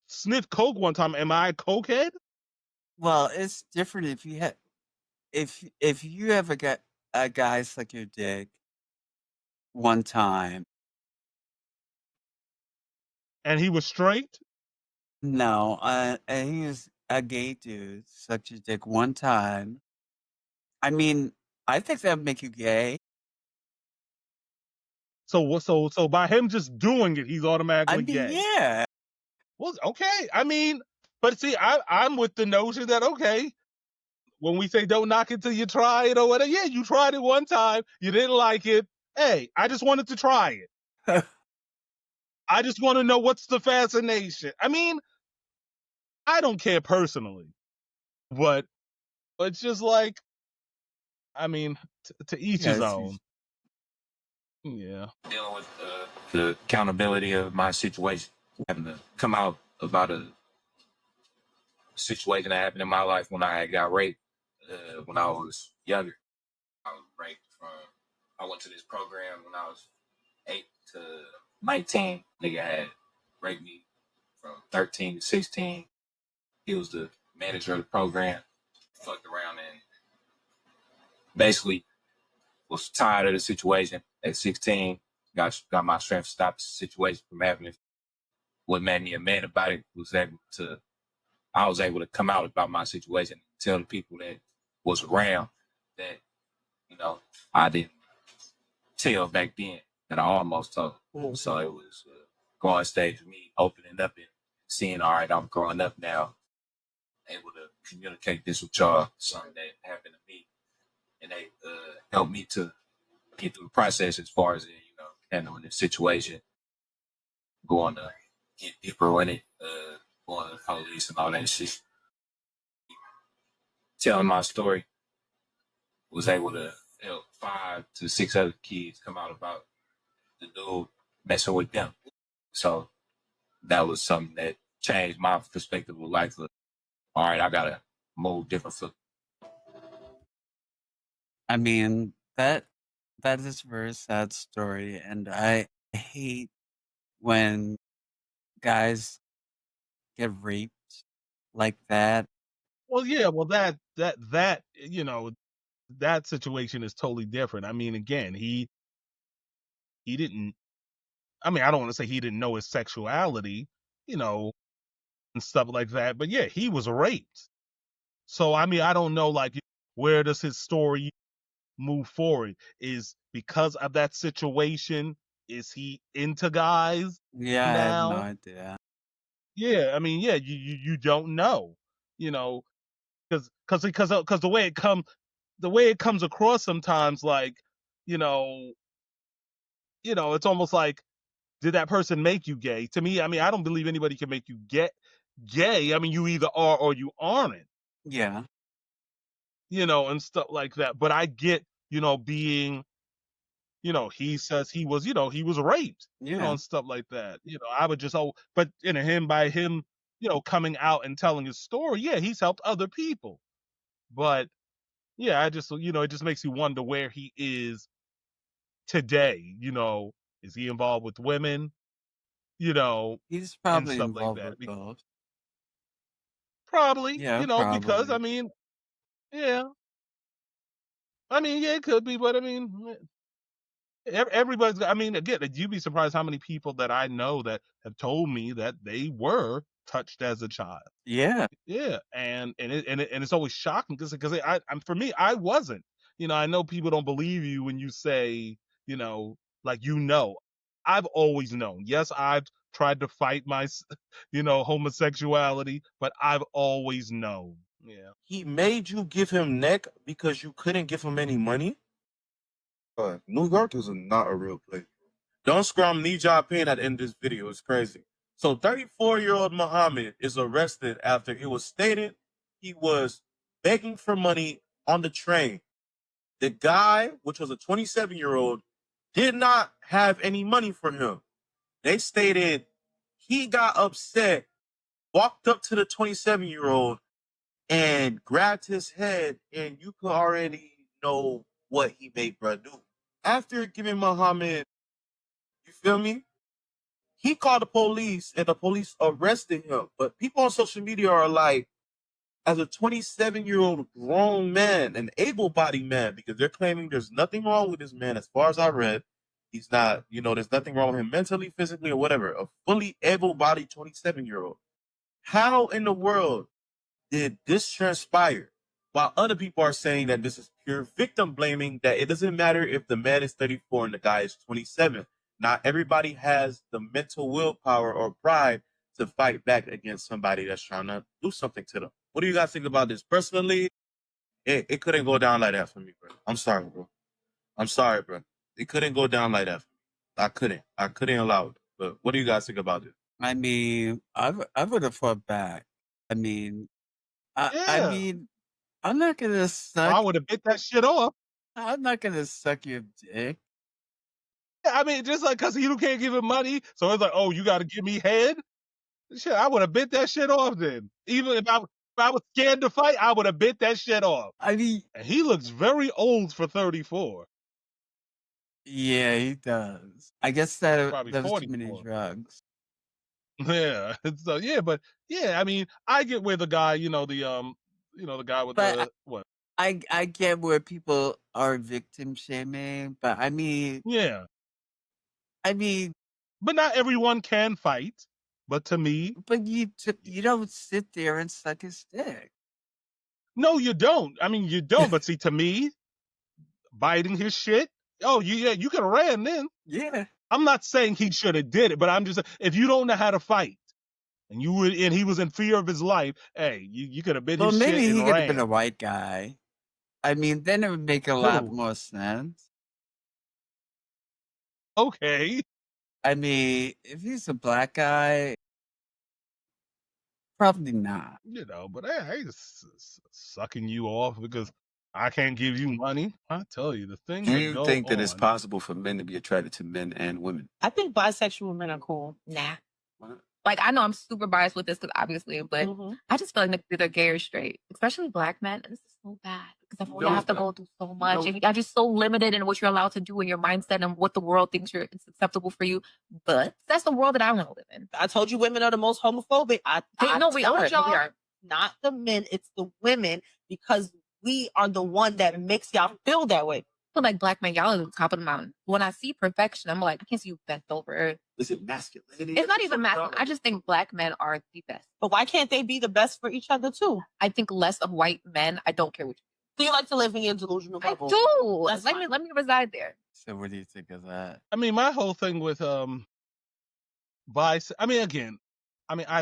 sniff coke one time, am I a cokehead? well, it's different if you have if you ever get a guy suck your dick one time. And he was straight? No, and he was a gay dude sucked your dick one time. I mean, I think that'd make you gay. So by him just doing it, he's I automatically mean, gay. yeah. Well, okay. I mean, but see, I'm with the notion that, okay, when we say don't knock it till you try it or whatever, yeah, you tried it one time, you didn't like it. Hey, I just wanted to try it. I just want to know what's the fascination. I mean, I don't care personally, but it's just like, I mean, to each Yeah, his it's own. Yeah. Dealing with the accountability of my situation, having to come out about a situation that happened in my life when I had got raped when I was younger. I was raped I went to this program when I was 8 to 19. Nigga had raped me from 13 to 16. He was the manager of the program. Fucked around and basically was tired of the situation at 16. Got my strength to stop the situation from happening. What made me a man about it was I was able to come out about my situation and tell the people that was around that, I didn't tell back then that I almost told. Mm-hmm. So it was a growing stage for me, opening up and seeing, all right, I'm growing up now, able to communicate this with y'all, something that happened to me. And they helped me to get through the process as far as, handling the situation, going to get deeper in it, going to the police and all that shit. telling my story, was able to help 5 to 6 other kids come out about the dude messing with them. So that was something that changed my perspective of life. All right, I gotta move different. I mean, that is a very sad story, and I hate when guys get raped like that. Well, yeah, well that that situation is totally different. I mean, again, he didn't. I mean, I don't want to say he didn't know his sexuality, you know, and stuff like that. But yeah, he was raped. So I mean, I don't know, like, where does his story move forward? Is because of that situation? Is he into guys Yeah, I have no now? idea. Yeah, I mean, yeah, you don't know, you know, because the way it comes across sometimes, like, you know, it's almost like, did that person make you gay? To me, I mean, I don't believe anybody can make you get gay. I mean, you either are or you aren't, Yeah. and stuff like that. But I get, being, he says he was raped, Yeah. and stuff like that. I would just, but by him, coming out and telling his story, yeah, he's helped other people. But yeah, I just, it just makes you wonder where he is today. Is he involved with women? He's And probably stuff like involved that. with both. Probably, Yeah, because I probably. mean, yeah, I mean, yeah, it could be, but I mean, everybody's. I mean, again, you'd be surprised how many people that I know that have told me that they were touched as a child. Yeah. Yeah, and it's always shocking because for me, I wasn't. I know people don't believe you when you say, like, I've always known. Yes, I've tried to fight my, homosexuality, but I've always known. Yeah. He made you give him neck because you couldn't give him any money? New York is not a real place. Don't scrum knee job pain at the end of this video. It's crazy. So 34-year-old Muhammad is arrested after it was stated he was begging for money on the train. The guy, which was a 27-year-old, did not have any money for him. They stated he got upset, walked up to the 27-year-old and grabbed his head, and you could already know what he made bruh do. After giving Muhammad, you feel me? He called the police and the police arrested him. But people on social media are like, as a 27-year-old grown man, an able-bodied man, because they're claiming there's nothing wrong with this man, as far as I read. He's not, there's nothing wrong with him mentally, physically, or whatever. A fully able-bodied 27-year-old. How in the world did this transpire? While other people are saying that this is pure victim blaming, that it doesn't matter if the man is 34 and the guy is 27. Not everybody has the mental willpower or pride to fight back against somebody that's trying to do something to them. What do you guys think about this? Personally, it couldn't go down like that for me, bro. I'm sorry, bro. I'm sorry, bro. It couldn't go down like that for me. I couldn't allow it. But what do you guys think about this? I mean, I would have fought back. I mean, I Yeah. mean, I'm not gonna I suck. would have bit that shit off. I'm not gonna suck your dick. Yeah, I mean, just like, because you can't give him money, so it's like, oh, you got to give me head. Shit, I would have bit that shit off then. Even if I was scared to fight, I would have bit that shit off. I mean, And he looks very old for 34. yeah, he does. I guess Probably that was too many 44. drugs. Yeah. So yeah, but yeah, I mean, I get where the guy, the guy with But the what? I get where people are victim shaming, but Yeah. I mean, But not everyone can fight. But to me, but you don't sit there and suck his dick. no, you don't. I mean, you don't. But see, to me, biting his shit. Oh, yeah, you could have ran then. Yeah. I'm not saying he should have did it, but I'm just saying, if you don't know how to fight and he was in fear of his life, hey, you could have bit Well, his shit maybe and he could have been a ran. white guy. I mean, then it would make a lot Who? more sense. Okay. I mean, if he's a black guy, Probably not. But hey, I ain't sucking you off because I can't give you money. I tell you, the things Do that you go think that it's on. possible for men to be attracted to men and women? I think bisexual men are cool. Nah. What? Like, I know I'm super biased with this because obviously, but I just feel like they're gay or straight, especially black men. This is so bad because I feel like you have to go through so much and you're just so limited in what you're allowed to do in your mindset and what the world thinks it's acceptable for you. But that's the world that I want to live in. I told you women are the most homophobic. No, we are. Y'all, We are. Not the men, it's the women because we are the one that makes y'all feel that way. I feel like black men, y'all are at the top of the mountain. When I see perfection, I'm like, I can't see you bent over. Is it masculinity? It's not even masculine. I just think black men are the best. But why can't they be the best for each other too? I think less of white men. I don't care what you do. You like to live in your delusional bubble? I do. Let me reside there. So what do you think of that? I mean, my whole thing with I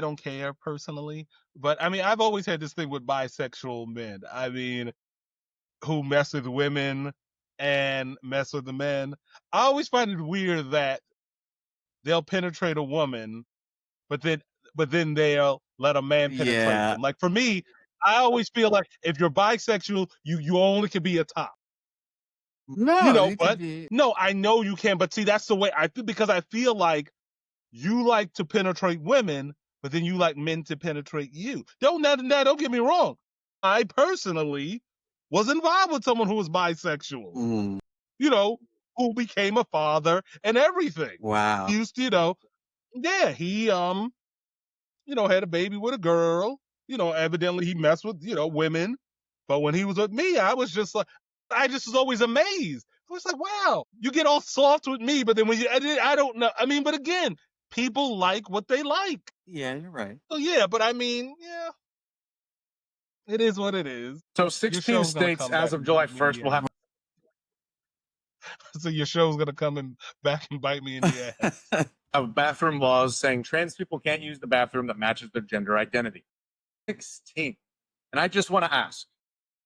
don't care personally, but I mean, I've always had this thing with bisexual men. I mean, who mess with women and mess with the men. I always find it weird that they'll penetrate a woman, but then they'll let a man penetrate Yeah. them. Like for me, I always feel like if you're bisexual, you only can be a top. No, No, I know you can, but see, that's the way I feel because I feel like you like to penetrate women, but then you like men to penetrate you. Don't get me wrong. I personally was involved with someone who was bisexual. Who became a father and everything. Wow. He used to, he had a baby with a girl. Evidently he messed with, women. But when he was with me, I was just like, I just was always amazed. I was like, wow, you get all soft with me, but then when I don't know. I mean, but again, people like what they like. Yeah, you're right. So yeah, but I mean, yeah, it is what it is. So 16 states as of July 1st will have. So your show's gonna come back and bite me in the ass. Of bathroom laws saying trans people can't use the bathroom that matches their gender identity. 16. And I just want to ask,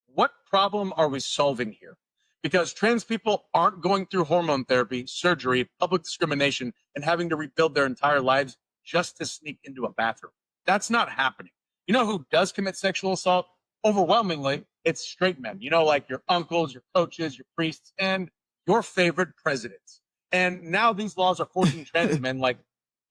what problem are we solving here? Because trans people aren't going through hormone therapy, surgery, public discrimination, and having to rebuild their entire lives just to sneak into a bathroom. That's not happening. You know who does commit sexual assault? Overwhelmingly, it's straight men. Like your uncles, your coaches, your priests, and your favorite presidents. And now these laws are forcing trans men, like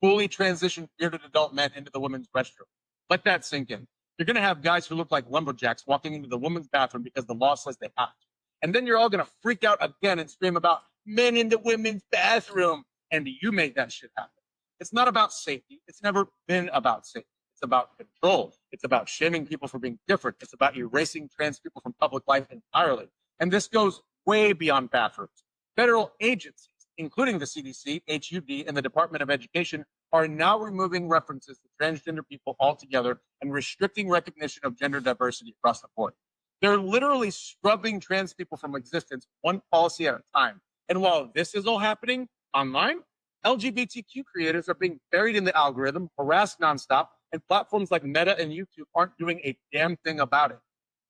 fully transitioned bearded adult men, into the women's restroom. Let that sink in. You're going to have guys who look like lumberjacks walking into the women's bathroom because the law says they have to. And then you're all going to freak out again and scream about men in the women's bathroom. And you made that shit happen. It's not about safety. It's never been about safety. It's about control. It's about shaming people for being different. It's about erasing trans people from public life entirely. And this goes way beyond bathrooms. Federal agencies, including the CDC, HUD, and the Department of Education, are now removing references to transgender people altogether and restricting recognition of gender diversity across the board. They're literally scrubbing trans people from existence, one policy at a time. And while this is all happening online, LGBTQ creators are being buried in the algorithm, harassed nonstop, and platforms like Meta and YouTube aren't doing a damn thing about it.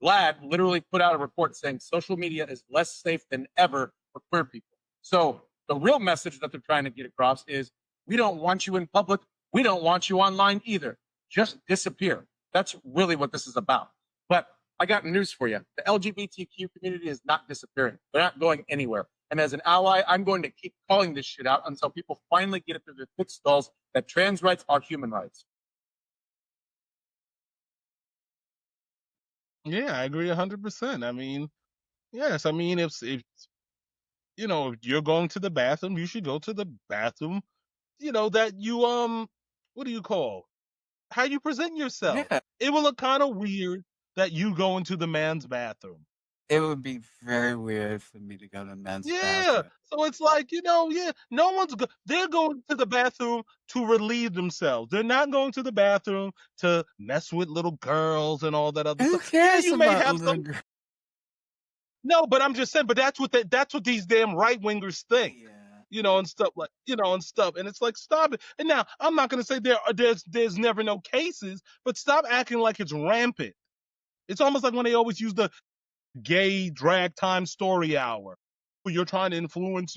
GLAAD literally put out a report saying social media is less safe than ever for queer people. So the real message that they're trying to get across is, we don't want you in public. We don't want you online either. Just disappear. That's really what this is about. But I got news for you. The LGBTQ community is not disappearing. They're not going anywhere. And as an ally, I'm going to keep calling this shit out until people finally get it through their thick skulls that trans rights are human rights. Yeah, I agree 100%. I mean, yes, I mean, if you're going to the bathroom, you should go to the bathroom, that you, what do you call? How you present yourself. Yeah. It will look kind of weird that you go into the man's bathroom. It would be very weird for me to go to men's Yeah. bathroom. So it's like, no one's they're going to the bathroom to relieve themselves. They're not going to the bathroom to mess with little girls and all that other Who stuff. Yeah, cares you may about have little some. girls? No, but I'm just saying, but that's what these damn right wingers think. And stuff and stuff. And it's like, stop it. And now I'm not gonna say there's never no cases, but stop acting like it's rampant. It's almost like when they always use the gay drag time story hour, where you're trying to influence,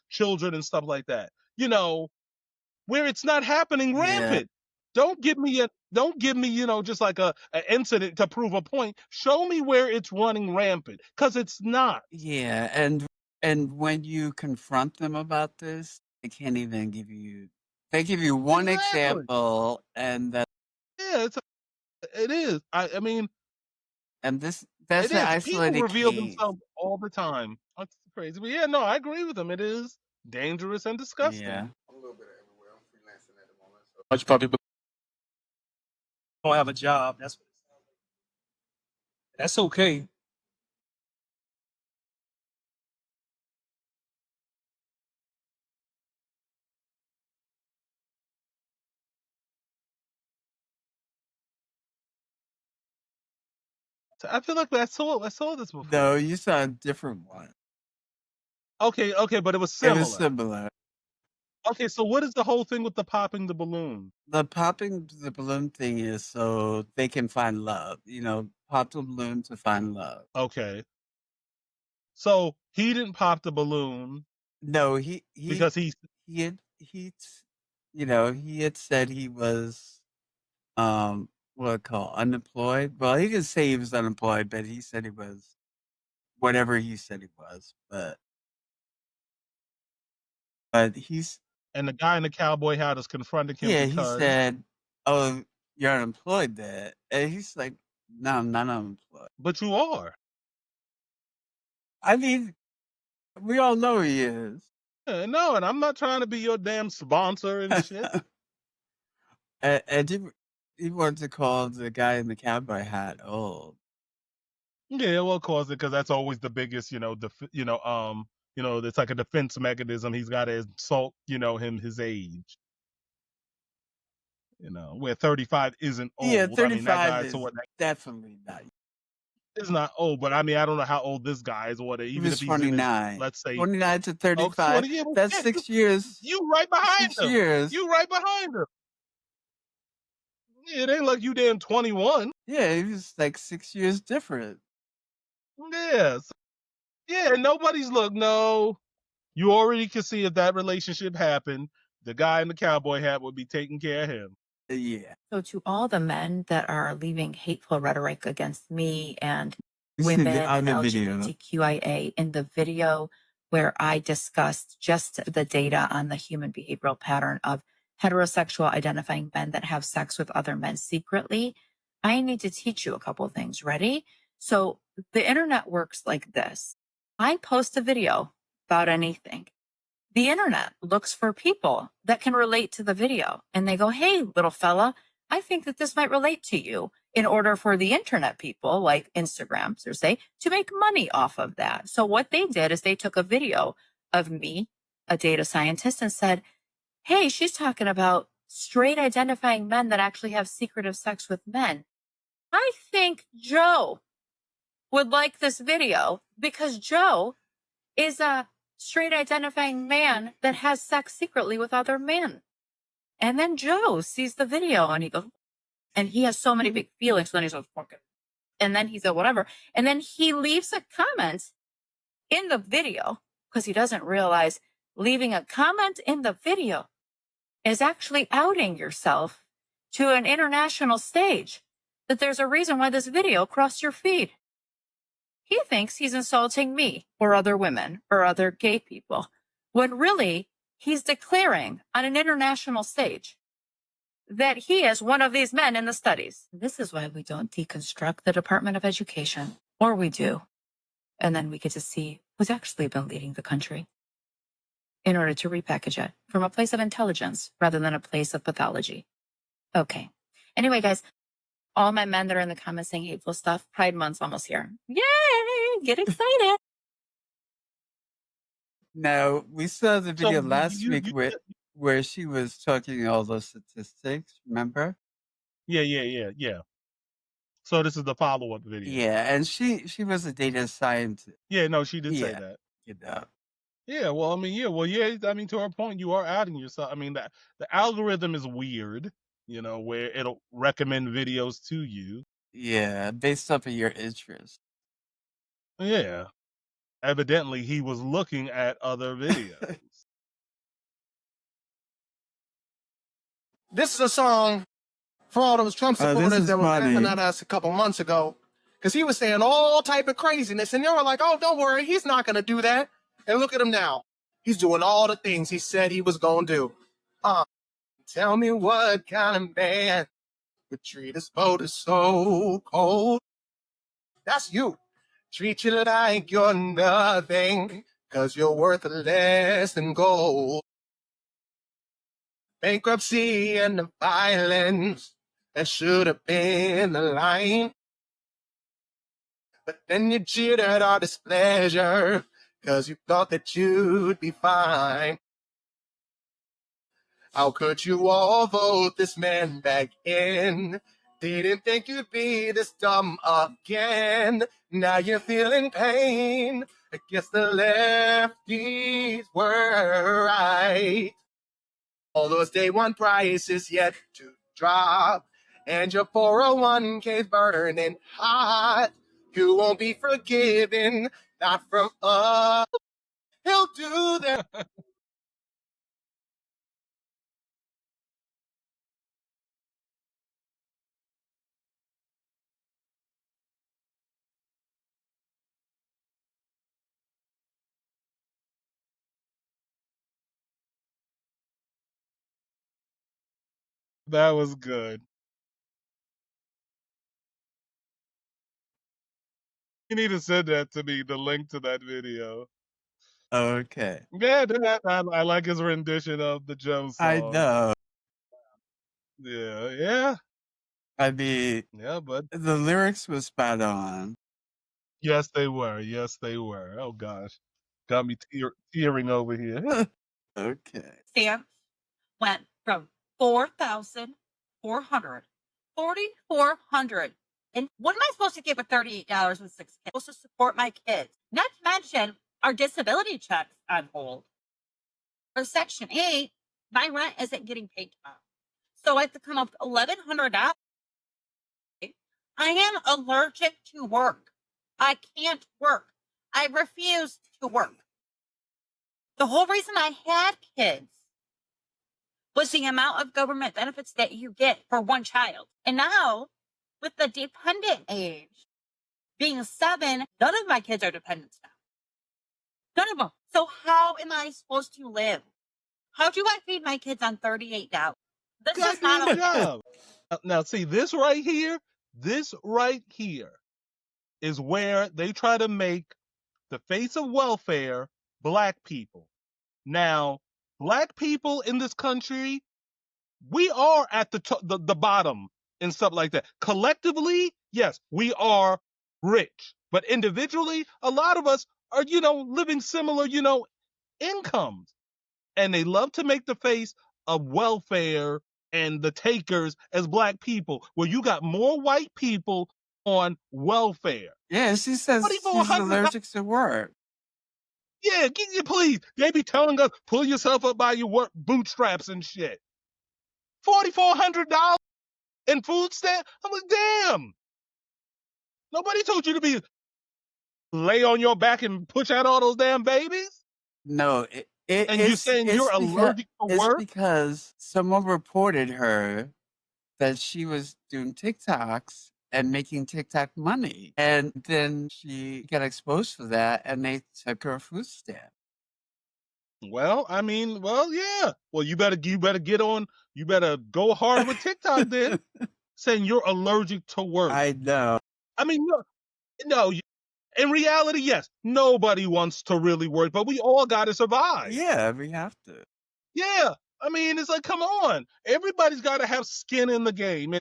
children and stuff like that. Where it's not happening rampant. Don't give me Don't give me, just like a incident to prove a point. Show me where it's running rampant, because it's not. Yeah, and when you confront them about this, they can't even give you. They give you one Exactly. example, and that Yeah, it is. I mean, and that's it the is. People isolated reveal case. themselves all the time. That's crazy. But yeah, no, I agree with them. It is dangerous and disgusting. Yeah. Much puppy. Don't have a job. That's okay. I feel like I saw this before. No, you saw a different one. Okay, but it was It was similar. similar. Okay, so what is the whole thing with the popping the balloon? The popping the balloon thing is so they can find love. Pop the balloon to find love. Okay. So he didn't pop the balloon. No, he because he had he had said he was what it called unemployed. Well, he didn't say he was unemployed, but he said he was whatever he said he was. But he's and the guy in the cowboy hat is confronting him he because said, "Oh, you're unemployed there," and he's like, "No, I'm not unemployed." But you are. I mean, we all know he is. Yeah, no, and I'm not trying to be your damn sponsor and shit. And he wanted to call the guy in the cowboy hat old. Yeah, well, of course, because that's always the biggest, it's like a defense mechanism. He's got to insult, his age. Where 35 isn't old. Yeah, I mean, that 35 guy, is so what? definitely not. It's not old, but I mean, I don't know how old this guy is. Or what? He Even was if he's in his, 29. let's say, 29 to oh, 35. 20 years. That's Yeah, 6 years. you right behind 6 him. years. You right behind him. Yeah, it ain't like you damn 21. Yeah, he was like 6 years different. Yes. Yeah, nobody's no. You already can see if that relationship happened, the guy in the cowboy hat would be taking care of him. Yeah. So, to all the men that are leaving hateful rhetoric against me and You see women the and other video. LGBTQIA in the video where I discussed just the data on the human behavioral pattern of heterosexual identifying men that have sex with other men secretly, I need to teach you a couple of things. Ready? So, the internet works like this. I post a video about anything. The internet looks for people that can relate to the video. And they go, hey, little fella, I think that this might relate to you, in order for the internet people like Instagram, or say, to make money off of that. So what they did is they took a video of me, a data scientist, and said, hey, she's talking about straight identifying men that actually have secretive sex with men. I think Joe would like this video because Joe is a straight identifying man that has sex secretly with other men. And then Joe sees the video and he goes, and he has so many big feelings. Then he says, fuck it. And then he said, whatever. And then he leaves a comment in the video because he doesn't realize leaving a comment in the video is actually outing yourself to an international stage, that there's a reason why this video crossed your feed. He thinks he's insulting me or other women or other gay people, when really he's declaring on an international stage that he is one of these men in the studies. This is why we don't deconstruct the Department of Education, or we do. And then we get to see who's actually been leading the country in order to repackage it from a place of intelligence rather than a place of pathology. Okay. Anyway, guys, all my men that are in the comments saying hateful stuff, Pride Month's almost here. Yay! Get excited. Now, we saw the video So last week where she was talking all those statistics, remember? Yeah. So this is the follow-up video. Yeah, and she was a data scientist. Yeah, no, she did say Yeah. that. Yeah. Yeah, well, I mean, to her point, you are outing yourself. I mean, the algorithm is weird, where it'll recommend videos to you. Yeah, based off of your interest. Yeah. Evidently, he was looking at other videos. This is a song for all those Trump this supporters is that were funny. laughing at us a couple months ago, because he was saying all type of craziness, and they were like, "Oh, don't worry, he's not going to do that." And look at him now; he's doing all the things he said he was going to do. Tell me what kind of man would treat his voters so cold? That's you. Treat you like you're nothing, cause you're worth less than gold. Bankruptcy and the violence, that should have been the line. But then you cheated our displeasure, cause you thought that you'd be fine. How could you all vote this man back in? Didn't think you'd be this dumb again. Now you're feeling pain. I guess the lefties were right. All those day one prices yet to drop, and your 401k's burning hot. You won't be forgiven, not from us. He'll do that. That was good. You need to send that to me, the link to that video. Okay. Yeah, I like his rendition of the Joe I song. know. Yeah. I mean, Yeah, but the lyrics were spot on. yes, they were. Yes, they were. Oh gosh, got me tearing over here. Okay. Stamps went from 4,400, 4,400. And what am I supposed to get with $38 with 6 kids? I'm supposed to support my kids. Not to mention our disability checks on hold. For Section 8, my rent isn't getting paid tomorrow. So I have to come up with $1,100. I am allergic to work. I can't work. I refuse to work. The whole reason I had kids was the amount of government benefits that you get for one child. And now, with the dependent age being 7, none of my kids are dependents now. None of them. So how am I supposed to live? How do I feed my kids on $38? This is not Good okay. job. Now, see this right here. This right here is where they try to make the face of welfare black people. Now, black people in this country, we are at the bottom and stuff like that. Collectively, yes, we are rich, but individually, a lot of us are, living similar, incomes, and they love to make the face of welfare and the takers as black people, where you got more white people on welfare. Yeah, she says she's allergic to work. Yeah, please. They be telling us, pull yourself up by your bootstraps and shit. $4,400 in food stamp? I'm like, damn. Nobody told you to be lay on your back and push out all those damn babies? No, And you're saying you're allergic to work? It's because someone reported her that she was doing TikToks and making TikTok money. And then she got exposed for that and they took her food stamp. Well, I mean, yeah. Well, you better get on. You better go hard with TikTok then, saying you're allergic to work. I know. I mean, no. In reality, yes, nobody wants to really work, but we all got to survive. Yeah, we have to. Yeah, I mean, it's like, come on, everybody's got to have skin in the game.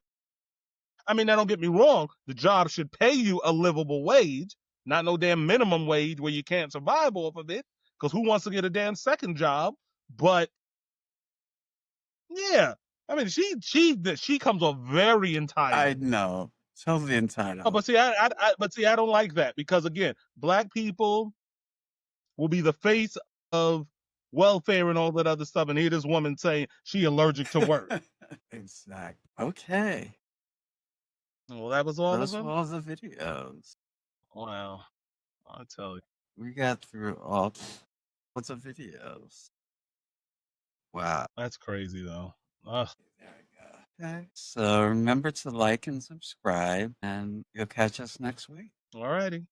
I mean, now don't get me wrong, the job should pay you a livable wage, not no damn minimum wage where you can't survive off of it. Because who wants to get a damn second job? But yeah, I mean, she comes off very entitled. I know, totally entitled. Oh, but see, I don't like that because again, black people will be the face of welfare and all that other stuff, and here this woman saying she allergic to work. Exactly. Okay. Well, that was all Those of them. were all the videos. Wow, I tell you, we got through all sorts of videos. Wow, that's crazy though. Ugh. There we go. Okay. So remember to like and subscribe, and you'll catch us next week. All righty.